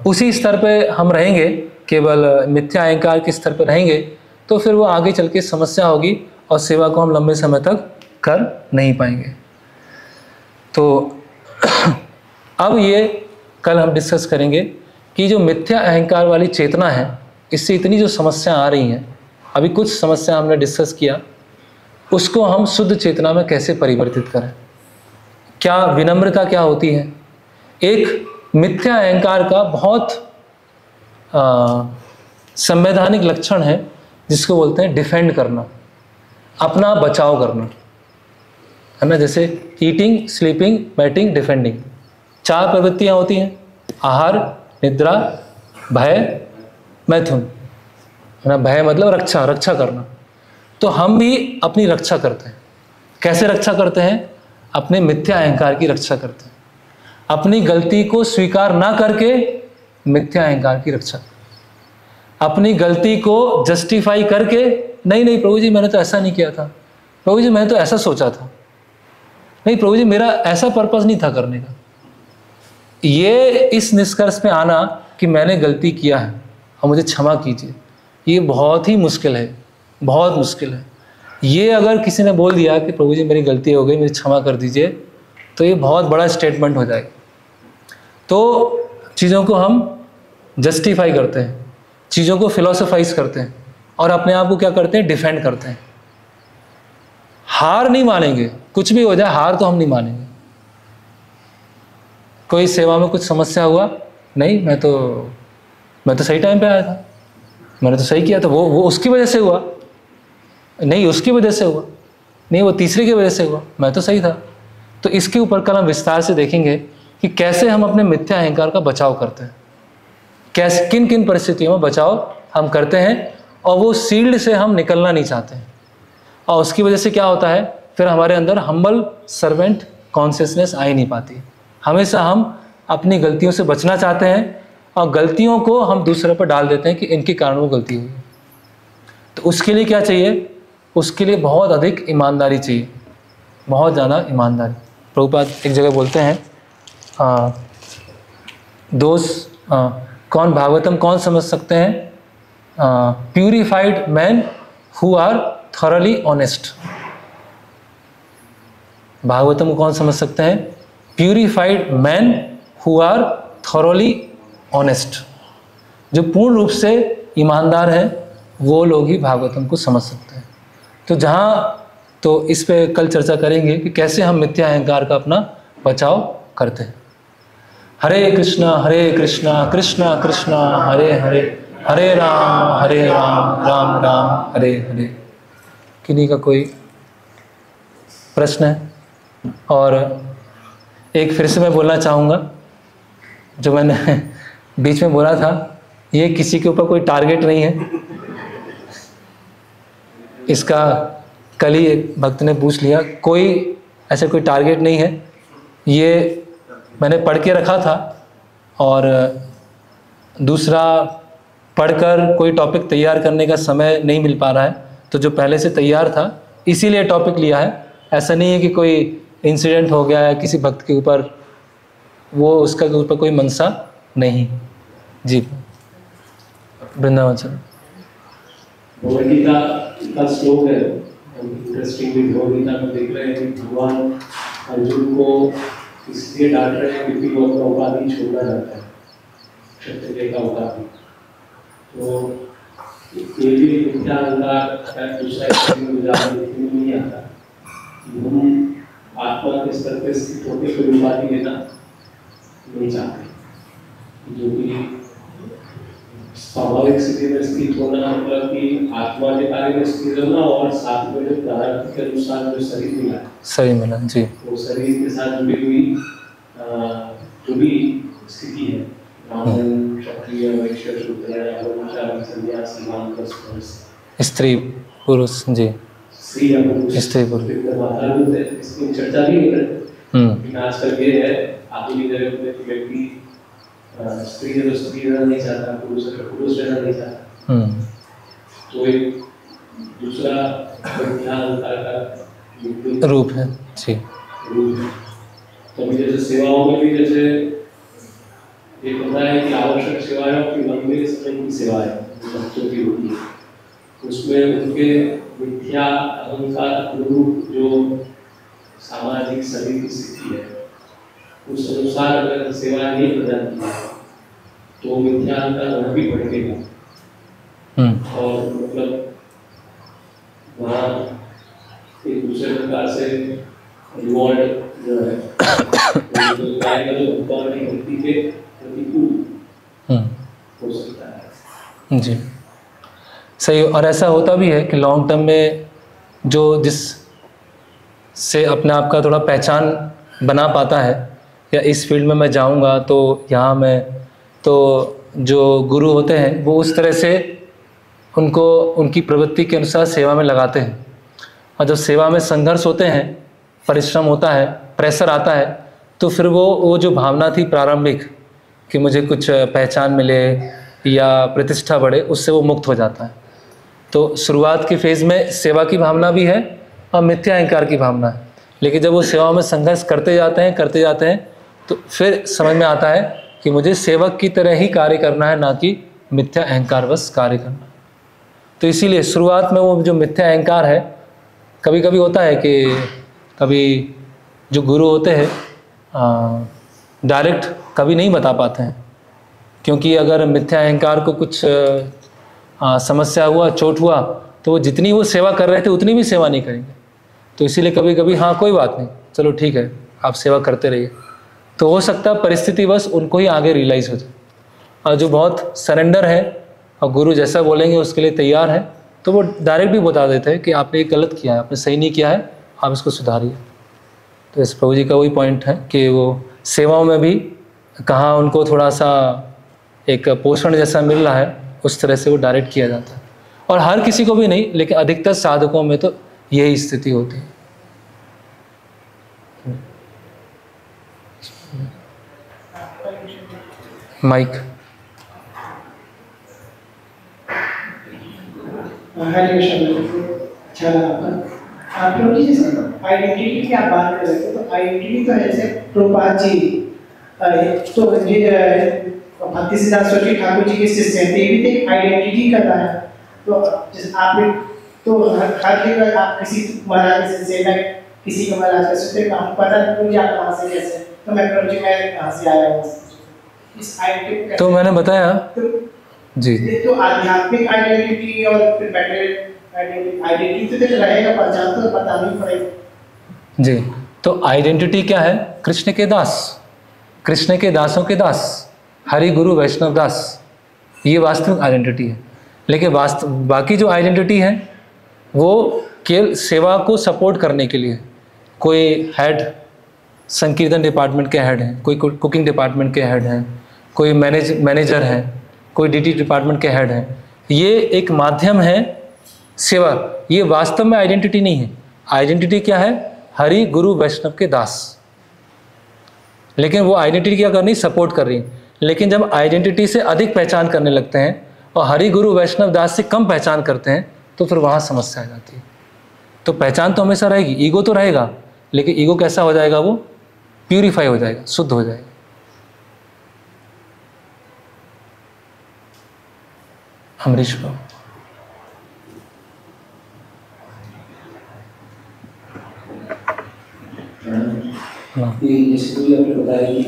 उसी स्तर पे हम रहेंगे, केवल मिथ्या अहंकार के स्तर पर रहेंगे, तो फिर वो आगे चल के समस्या होगी और सेवा को हम लंबे समय तक कर नहीं पाएंगे। तो अब ये कल हम डिस्कस करेंगे कि जो मिथ्या अहंकार वाली चेतना है, इससे इतनी जो समस्या आ रही हैं, अभी कुछ समस्या हमने डिस्कस किया, उसको हम शुद्ध चेतना में कैसे परिवर्तित करें। क्या विनम्रता क्या होती है? एक मिथ्या अहंकार का बहुत संवैधानिक लक्षण है जिसको बोलते हैं डिफेंड करना, अपना बचाव करना, है ना। जैसे ईटिंग, स्लीपिंग, बैटिंग, डिफेंडिंग, 4 प्रवृत्तियां होती हैं, आहार, निद्रा, भय, मैथुन, है ना। भय मतलब रक्षा करना। तो हम भी अपनी रक्षा करते हैं। कैसे रक्षा करते हैं? अपने मिथ्या अहंकार की रक्षा करते हैं, अपनी गलती को स्वीकार ना करके मिथ्या अहंकार की रक्षा, अपनी गलती को जस्टिफाई करके, नहीं प्रभु जी मैंने तो ऐसा नहीं किया था, प्रभु जी मैंने तो ऐसा सोचा था, नहीं प्रभु जी मेरा ऐसा पर्पस नहीं था करने का। ये इस निष्कर्ष पे आना कि मैंने गलती किया है और मुझे क्षमा कीजिए, ये बहुत ही मुश्किल है, बहुत मुश्किल है। ये अगर किसी ने बोल दिया कि प्रभु जी मेरी गलती हो गई, मुझे क्षमा कर दीजिए, तो ये बहुत बड़ा स्टेटमेंट हो जाएगा। तो चीज़ों को हम जस्टिफाई करते हैं, चीज़ों को फिलोसोफाइज करते हैं और अपने आप को क्या करते हैं, डिफेंड करते हैं। हार नहीं मानेंगे, कुछ भी हो जाए हार तो हम नहीं मानेंगे। कोई सेवा में कुछ समस्या हुआ, नहीं मैं तो सही टाइम पे आया था, मैंने तो सही किया था, वो उसकी वजह से हुआ, नहीं उसकी वजह से हुआ, नहीं वो तीसरे की वजह से हुआ, मैं तो सही था। तो इसके ऊपर कल हम विस्तार से देखेंगे कि कैसे हम अपने मिथ्या अहंकार का बचाव करते हैं, कैसे किन किन परिस्थितियों में बचाव हम करते हैं, और वो शील्ड से हम निकलना नहीं चाहते हैं। और उसकी वजह से क्या होता है, फिर हमारे अंदर हम्बल सर्वेंट कॉन्शियसनेस आ ही नहीं पाती। हमेशा हम अपनी गलतियों से बचना चाहते हैं और गलतियों को हम दूसरे पर डाल देते हैं कि इनके कारण वो गलती हुई। तो उसके लिए क्या चाहिए? उसके लिए बहुत अधिक ईमानदारी चाहिए, बहुत ज़्यादा ईमानदारी। प्रभुपाद एक जगह बोलते हैं, कौन भागवतम कौन समझ सकते हैं? Purified man who are thoroughly honest. Bhagavatam को कौन समझ सकते हैं? Purified man who are thoroughly honest. जो पूर्ण रूप से ईमानदार हैं वो लोग ही भागवतम को समझ सकते हैं। तो इस पे कल चर्चा करेंगे कि कैसे हम मिथ्या अहंकार का अपना बचाव करते हैं। हरे कृष्णा कृष्णा कृष्णा हरे हरे, हरे राम राम राम हरे हरे। किन्हीं का कोई प्रश्न है? और एक फिर से मैं बोलना चाहूँगा, जो मैंने बीच में बोला था, ये किसी के ऊपर कोई टारगेट नहीं है। इसका कल ही एक भक्त ने पूछ लिया, कोई ऐसा कोई टारगेट नहीं है। ये मैंने पढ़ के रखा था और दूसरा पढ़कर कोई टॉपिक तैयार करने का समय नहीं मिल पा रहा है, तो जो पहले से तैयार था इसीलिए टॉपिक लिया है। ऐसा नहीं है कि कोई इंसिडेंट हो गया है किसी भक्त के ऊपर, वो उसका के ऊपर कोई मनसा नहीं। जी वृंदावन सर। भगवद गीता का श्लोक है, इंटरेस्टिंगली भगवद गीता में देख रहे हैं कि भगवान अर्जुन को इसलिए डांट रहे हैं क्योंकि वो अपना उपाधि छोड़ना चाहता है, क्षत्रिय का उपाधि। तो ये भी मिथ्या अहंकार दूसरा उदाहरण देखने में नहीं आता कि हम आत्मा के स्तर पर स्थित होकर कोई उपाधि लेना नहीं चाहते, जो कि स्वाभाविक स्थिति में स्थित होना मतलब कि आत्मा के कार्य में स्थित होना और साथ में जो प्रारब्ध के अनुसार जो शरीर मिला है, सही मिला जी, वो शरीर के साथ जुड़ी हुई जो भी स्थिति है, ब्राह्मण क्षत्रिय वैश्य शूद्र ब्रह्मचारी सन्यासी वानप्रस्थ स्त्री पुरुष जी, स्त्री या पुरुष, स्त्री पुरुष इसकी चर्चा नहीं कर रहे, लेकिन आजकल ये है आधुनिक जगत में कि व्यक्ति स्त्री है तो स्त्री रहना नहीं चाहता, पुरुष है तो पुरुष रहना नहीं चाहता। तो एक दूसरा मिथ्या अहंकार का रूप है जी। रूप है। तो अभी जैसे सेवाओं में भी जैसे ये पता है कि आवश्यक सेवाएं की मंदिर समय की सेवाएं भक्तों की होती है, उसमें उनके मिथ्या अहंकार रूप जो सामाजिक शरीर की स्थिति है उस अनुसार अगर सेवाएं नहीं प्रदान की तो मिथ्या अहंकार वहाँ भी भड़केगा और मतलब वहाँ एक दूसरे प्रकार से रिवॉर्ड जो है जो भक्ति के प्रतिकूल हो सकता है जी। सही। और ऐसा होता भी है कि लॉन्ग टर्म में जो जिस से अपने आप का थोड़ा पहचान बना पाता है, या इस फील्ड में मैं जाऊंगा तो यहाँ मैं तो जो गुरु होते हैं वो उस तरह से उनको उनकी प्रवृत्ति के अनुसार सेवा में लगाते हैं। और जब सेवा में संघर्ष होते हैं, परिश्रम होता है, प्रेशर आता है, तो फिर वो जो भावना थी प्रारंभिक कि मुझे कुछ पहचान मिले या प्रतिष्ठा बढ़े, उससे वो मुक्त हो जाता है। तो शुरुआत के फेज़ में सेवा की भावना भी है और मिथ्या अहंकार की भावना है, लेकिन जब वो सेवा में संघर्ष करते जाते हैं तो फिर समझ में आता है कि मुझे सेवक की तरह ही कार्य करना है, ना कि मिथ्या अहंकारवश कार्य करना। तो इसीलिए शुरुआत में वो जो मिथ्या अहंकार है, कभी कभी होता है कि कभी जो गुरु होते हैं डायरेक्ट कभी नहीं बता पाते हैं, क्योंकि अगर मिथ्या अहंकार को कुछ समस्या हुआ, चोट हुआ, तो वो जितनी वो सेवा कर रहे थे उतनी भी सेवा नहीं करेंगे। तो इसीलिए कभी कभी हाँ कोई बात नहीं, चलो ठीक है आप सेवा करते रहिए, तो हो सकता है परिस्थितिवश उनको ही आगे रियलाइज़ हो जाए। और जो बहुत सरेंडर है और गुरु जैसा बोलेंगे उसके लिए तैयार है, तो वो डायरेक्ट भी बता देते हैं कि आपने ये गलत किया है, आपने सही नहीं किया है, आप इसको सुधारिए। तो इस प्रभु जी का वही पॉइंट है कि वो सेवाओं में भी कहाँ उनको थोड़ा सा एक पोषण जैसा मिल रहा है, उस तरह से वो डायरेक्ट किया जाता है। और हर किसी को भी नहीं, लेकिन अधिकतर साधकों में तो यही स्थिति होती है। माइक। अच्छा आप लोग जैसे आइडेंटिटी की आप बात कर रहे थे, तो आइडेंटिटी तो ऐसे प्रभुपाद जी तो भक्ति सिद्धांत सरस्वती ठाकुर जी के शिष्य हैं, ये भी तो एक आइडेंटिटी का दायरा है। तो जैसे आपने तो हर जगह आप किसी महाराज से किसी को महाराज का सुनते हम पता नहीं मुझे आप कहाँ से कैसे, तो मैं प्रभु जी मैं कहाँ से आया हूँ, इस आइडेंटिटी तो मैंने बताया जी। तो आध्यात्मिक आइडेंटिटी और फिर मेटेरियल आइडेंटिटी तो रहेगा, पहचान तो पता नहीं पड़ेगा जी। तो आइडेंटिटी क्या है? कृष्ण के दास, कृष्ण के दासों के दास, हरि गुरु वैष्णव दास, ये वास्तविक आइडेंटिटी है। लेकिन बाकी जो आइडेंटिटी है वो केवल सेवा को सपोर्ट करने के लिए, कोई हेड संकीर्तन डिपार्टमेंट के हेड हैं, कोई कुकिंग डिपार्टमेंट के हेड हैं, कोई मैनेजर हैं, कोई डीटी डिपार्टमेंट के हेड हैं, ये एक माध्यम है सेवा, ये वास्तव में आइडेंटिटी नहीं है। आइडेंटिटी क्या है? हरि गुरु वैष्णव के दास। लेकिन वो आइडेंटिटी क्या कर रही? सपोर्ट कर रही। लेकिन जब आइडेंटिटी से अधिक पहचान करने लगते हैं और हरि गुरु वैष्णव दास से कम पहचान करते हैं, तो फिर वहाँ समस्या आ जाती है। तो पहचान तो हमेशा रहेगी, ईगो तो रहेगा, लेकिन ईगो कैसा हो जाएगा, वो प्यूरिफाई हो जाएगा, शुद्ध हो जाएगा। अमरीश को जैसे कोई आपने बताया कि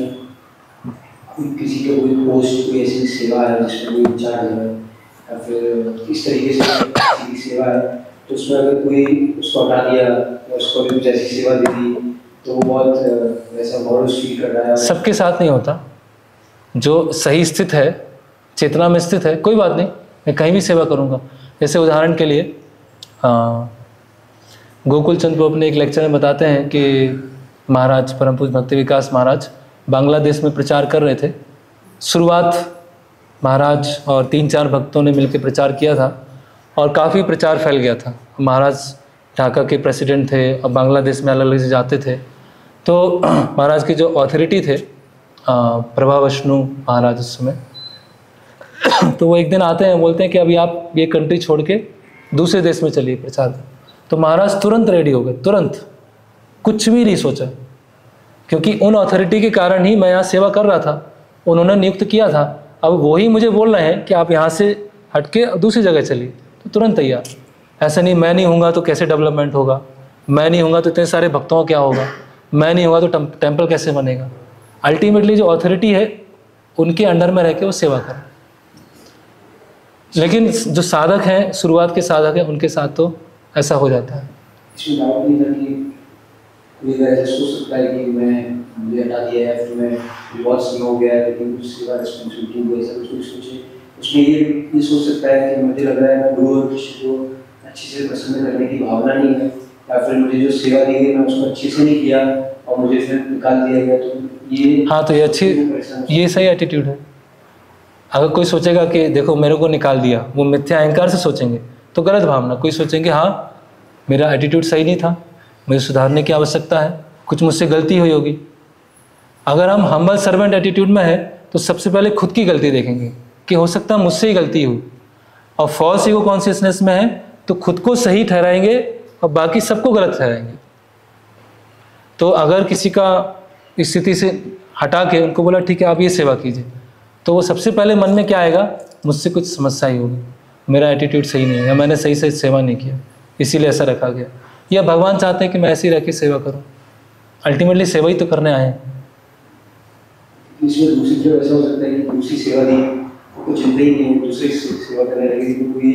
किसी का कोई पोस्ट, कोई ऐसी सेवा है जिसमें कोई इंचार्ज है या फिर इस तरीके से किसी की सेवा है, तो उसमें अगर कोई उसको हटा दिया या उसको भी कुछ ऐसी सेवा दे दी तो वो बहुत वैसा मॉरल्स फील कर रहा है। सबके साथ नहीं होता, जो सही स्थित है, चेतना में स्थित है, कोई बात नहीं, मैं कहीं भी सेवा करूँगा। जैसे उदाहरण के लिए गोकुल चंद प्रभु अपने एक लेक्चर में बताते हैं कि महाराज परम पूज्य भक्ति विकास महाराज बांग्लादेश में प्रचार कर रहे थे। शुरुआत महाराज और 3-4 भक्तों ने मिलकर प्रचार किया था और काफ़ी प्रचार फैल गया था। महाराज ढाका के प्रेसिडेंट थे और बांग्लादेश में अलग अलग से जाते थे। तो महाराज के जो अथॉरिटी थे प्रभा विष्णु महाराज उस समय, तो वो एक दिन आते हैं, बोलते हैं कि अभी आप ये कंट्री छोड़ के दूसरे देश में चलिए प्रचार कर। तो महाराज तुरंत रेडी हो गए, तुरंत, कुछ भी नहीं सोचा, क्योंकि उन अथॉरिटी के कारण ही मैं यहाँ सेवा कर रहा था, उन्होंने नियुक्त किया था। अब वही मुझे बोल रहे हैं कि आप यहाँ से हट के दूसरी जगह चलिए, तो तुरंत तैयार। ऐसा नहीं, मैं नहीं हूँगा तो कैसे डेवलपमेंट होगा, मैं नहीं हूँगा तो इतने सारे भक्तों का क्या होगा, मैं नहीं होगा तो टेम्पल कैसे बनेगा। अल्टीमेटली जो अथॉरिटी है उनके अंडर में रह के वो सेवा करें। लेकिन जो साधक हैं, शुरुआत के साधक हैं, उनके साथ तो ऐसा हो जाता है। इसमें डाउट नहीं था कि कोई ऐसा सोच सकता है कि मुझे हटा दिया है, फिर मैं बहुत समय हो गया है, लेकिन कुछ सेवा रिस्पॉन्सिबिलिटी को ऐसा कुछ सोचे। उसमें ये सोच सकता है कि मुझे लग रहा है मैं गुरु और शिष्य को अच्छे से प्रसन्न करने की भावना नहीं है, या फिर मुझे जो सेवा दी गई मैं उसको अच्छे से नहीं किया और मुझे फिर निकाल दिया गया। तो ये, हाँ, तो ये अच्छी, ये सही एटीट्यूड है। अगर कोई सोचेगा कि देखो मेरे को निकाल दिया, वो मिथ्या अहंकार से सोचेंगे तो गलत भावना। कोई सोचेंगे हाँ मेरा एटीट्यूड सही नहीं था, मुझे सुधारने की आवश्यकता है, कुछ मुझसे गलती हुई होगी। अगर हम हम्बल सर्वेंट एटीट्यूड में है तो सबसे पहले खुद की गलती देखेंगे कि हो सकता है मुझसे ही गलती हुई, और फॉल्स ईगो कॉन्शियसनेस में है तो खुद को सही ठहराएंगे और बाकी सबको गलत ठहराएंगे। तो अगर किसी का स्थिति से हटा के उनको बोला ठीक है आप ये सेवा कीजिए, तो वो सबसे पहले मन में क्या आएगा, मुझसे कुछ समस्या ही होगी, मेरा एटीट्यूड सही नहीं है, या मैंने सही से सेवा नहीं किया इसीलिए ऐसा रखा गया, या भगवान चाहते हैं कि मैं ऐसे ही रह के सेवा करूं। अल्टीमेटली सेवा ही तो करने आए हैं। इसमें दूसरी तरफ ऐसा हो सकता है कि दूसरी सेवा दी को चिंता ही नहीं, दूसरी सेवा करने लगे, क्योंकि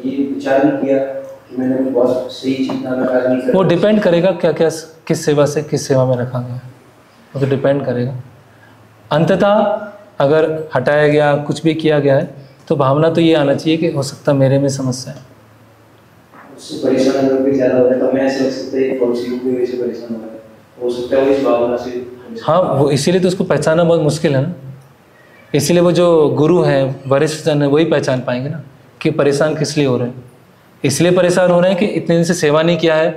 ये विचार नहीं किया कि मैंने बहुत सही चिंता में कार्य नहीं किया। वो डिपेंड करेगा क्या क्या किस सेवा से किस सेवा में रखा गया, वो तो डिपेंड करेगा। अंततः अगर हटाया गया, कुछ भी किया गया है, तो भावना तो ये आना चाहिए कि हो सकता है मेरे में समस्या है। उससे परेशान अगर कोई ज़्यादा होता है तो मैं ऐसा लग सकता है कि पड़ोसी को कोई वैसे परेशान हो सकता है वो इस भावना से। हाँ, वो इसीलिए तो उसको पहचानना बहुत मुश्किल है ना। इसीलिए वो जो गुरु हैं, वरिष्ठ जन है, वही पहचान पाएंगे ना कि परेशान किस लिए हो रहे हैं। इसलिए परेशान हो रहे हैं कि इतने दिन से सेवा नहीं किया है,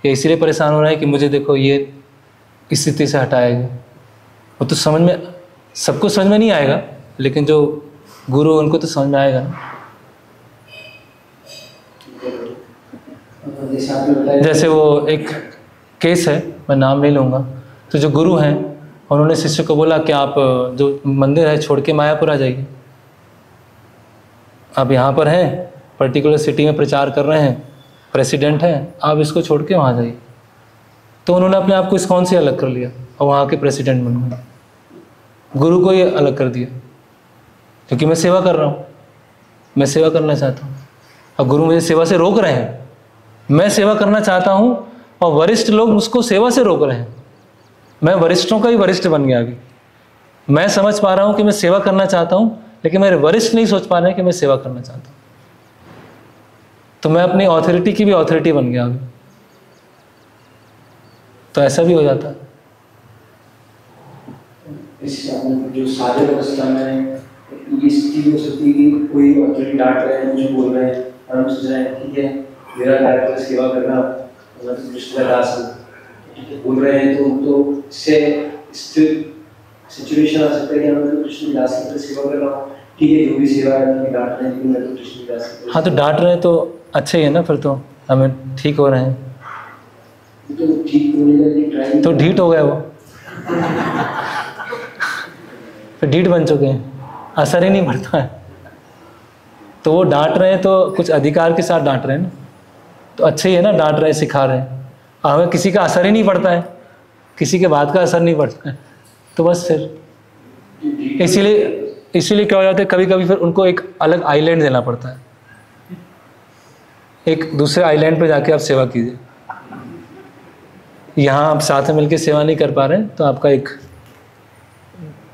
या इसलिए परेशान हो रहे हैं कि मुझे देखो ये इस स्थिति से हटाया गया। वो तो समझ में, सबको समझ में नहीं आएगा, लेकिन जो गुरु उनको तो समझ में आएगा ना। जैसे वो एक केस है, मैं नाम नहीं लूँगा, तो जो गुरु हैं उन्होंने शिष्य को बोला कि आप जो मंदिर है छोड़ के मायापुर आ जाइए, आप यहाँ पर हैं, पर्टिकुलर सिटी में प्रचार कर रहे हैं, प्रेसिडेंट हैं, आप इसको छोड़ के वहाँ जाइए। तो उन्होंने अपने आप को इस्कॉन से अलग कर लिया और वहाँ के प्रेसिडेंट बन गए। गुरु को ये अलग कर दिया, क्योंकि मैं सेवा कर रहा हूँ, मैं सेवा करना चाहता हूँ, और गुरु मुझे सेवा से रोक रहे हैं। मैं सेवा करना चाहता हूँ और वरिष्ठ लोग उसको सेवा से रोक रहे हैं। मैं वरिष्ठों का ही वरिष्ठ बन गया। अभी मैं समझ पा रहा हूँ कि मैं सेवा करना चाहता हूँ, लेकिन मेरे वरिष्ठ नहीं सोच पा रहे हैं कि मैं सेवा करना चाहता हूँ। तो मैं अपनी ऑथोरिटी की भी ऑथोरिटी बन गया अभी। तो ऐसा भी हो जाता है। जो साधक अवस्था में ये स्थिति हो सकती है कि कोई ऑथोरिटी डांट रहे हैं, मुझे बोल रहे हैं, और हम सोच रहे हैं ठीक है मेरा कार्य तो सेवा करना, बोल रहे हैं तो इससे सिचुएशन आ सकता है कि हम कृष्ण दास की सेवा कर रहा हूँ, ठीक है जो भी सेवा है डांट रहे हैं, लेकिन मैं तो कृष्ण दास। हाँ, तो डांट रहे हैं तो अच्छा ही है ना, फिर तो हमें ठीक हो रहे हैं, तो ठीक होने का ट्राई तो ढीठ हो गए वो, फिर ढीठ बन चुके हैं, असर ही नहीं पड़ता है। तो वो डांट रहे हैं तो कुछ अधिकार के साथ डांट रहे हैं ना, तो अच्छे ही है ना, डांट रहे हैं, सिखा रहे हैं। हमें किसी का असर ही नहीं पड़ता है, किसी के बात का असर नहीं पड़ता है, तो बस फिर इसीलिए क्या हो जाता है, कभी कभी फिर उनको एक अलग आइलैंड देना पड़ता है, एक दूसरे आइलैंड पे जाके आप सेवा कीजिए। यहाँ आप साथ में मिलकर सेवा नहीं कर पा रहे हैं, तो आपका एक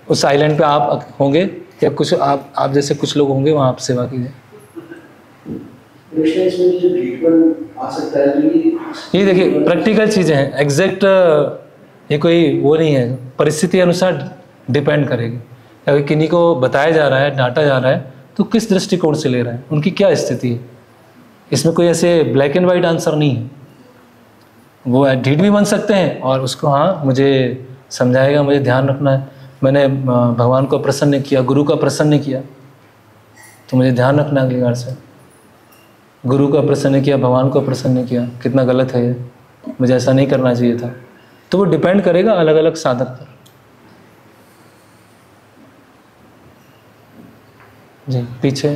उस आइलैंड पे आप होंगे या कुछ आप जैसे कुछ लोग होंगे, वहाँ आप सेवा कीजिए। ये देखिए प्रैक्टिकल चीज़ें हैं, एग्जैक्ट ये कोई वो नहीं है, परिस्थिति अनुसार डिपेंड करेगी। अगर किन्हीं को बताया जा रहा है, डांटा जा रहा है, तो किस दृष्टिकोण से ले रहा है, उनकी क्या स्थिति है, इसमें कोई ऐसे ब्लैक एंड वाइट आंसर नहीं है। वो ढीठ भी बन सकते हैं और उसको हाँ मुझे समझाएगा, मुझे ध्यान रखना है, मैंने भगवान को प्रसन्न किया, गुरु का प्रसन्न किया, तो मुझे ध्यान रखना अगली बार से, गुरु का प्रसन्न किया, भगवान को प्रसन्न किया, कितना गलत है ये, मुझे ऐसा नहीं करना चाहिए था। तो वो डिपेंड करेगा अलग अलग साधक पर। जी पीछे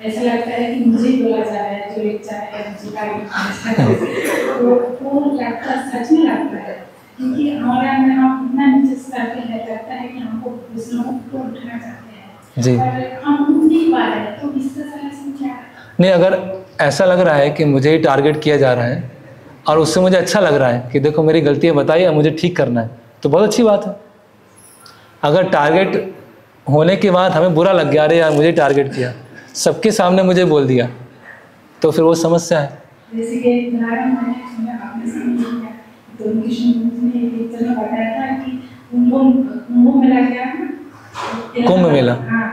ऐसा लगता है कि मुझे बोला जा रहा है, जो इच्छा है मुझे तो वो लगता सच में लगता है, क्योंकि हमारे अंदर हम इतना नीचे स्तर पे लगता है कि हमको दूसरों को उठाना चाहते हैं जी, और हम उठ नहीं पा रहे हैं, तो इससे क्या नहीं, अगर ऐसा लग रहा है कि मुझे ही टारगेट किया जा रहा है और उससे मुझे अच्छा लग रहा है कि देखो मेरी गलतियाँ बताई और मुझे ठीक करना है, तो बहुत अच्छी बात है। अगर टारगेट होने के बाद हमें बुरा लग गया, अरे यार मुझे टारगेट किया, सबके सामने मुझे बोल दिया, तो फिर वो समस्या है। जैसे कि उदाहरण मैंने सुना आपने समझा, तो कृष्ण ने एक जगह बताया था कि कुंभ मेला गया ना, कुंभ मेला, हाँ,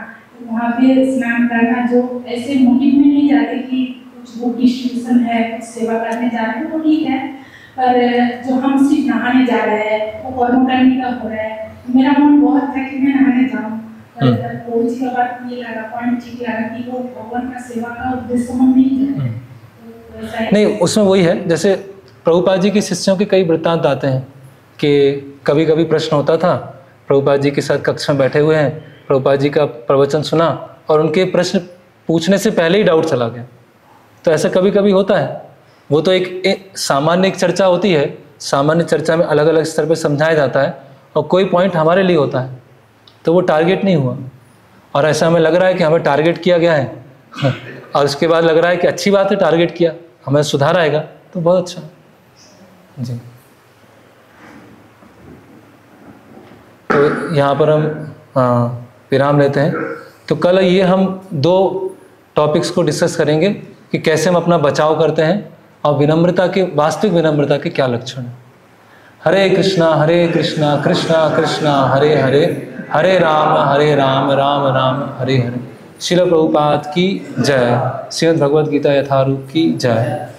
वहाँ पे स्नान करना, जो ऐसे मोटिव में नहीं जाते कि कुछ बुक डिस्ट्रीब्यूशन है, कुछ सेवा करने जा रहे हैं, तो ठीक है, पर जो हम सिर्फ नहाने जा रहे हैं, वो कर्म करने का हो रहा है, मेरा मन बहुत था कि मैं नहाने जाऊँ, जी का बात ये लगा, पॉइंट ठीक लगा कि वो भगवान का सेवा का उद्देश्य हम नहीं कर नहीं, उसमें वही है, जैसे प्रभुपाद जी के शिष्यों के कई वृत्तांत आते हैं कि कभी कभी प्रश्न होता था, प्रभुपाद जी के साथ कक्षा में बैठे हुए हैं, प्रभुपाद जी का प्रवचन सुना और उनके प्रश्न पूछने से पहले ही डाउट चला गया, तो ऐसा कभी कभी होता है। वो तो एक सामान्य एक चर्चा होती है, सामान्य चर्चा में अलग अलग स्तर पर समझाया जाता है और कोई पॉइंट हमारे लिए होता है, तो वो टारगेट नहीं हुआ और ऐसा हमें लग रहा है कि हमें टारगेट किया गया है और उसके बाद लग रहा है कि अच्छी बात है, टारगेट किया, हमें सुधार आएगा, तो बहुत अच्छा जी। तो यहाँ पर हम विराम लेते हैं। तो कल ये हम 2 टॉपिक्स को डिस्कस करेंगे कि कैसे हम अपना बचाव करते हैं और विनम्रता के, वास्तविक विनम्रता के क्या लक्षण हैं। हरे कृष्णा कृष्णा कृष्णा हरे हरे, हरे राम राम राम हरे हरे। श्रील प्रभुपाद की जय। श्रीमद् भगवद गीता यथारूप की जय।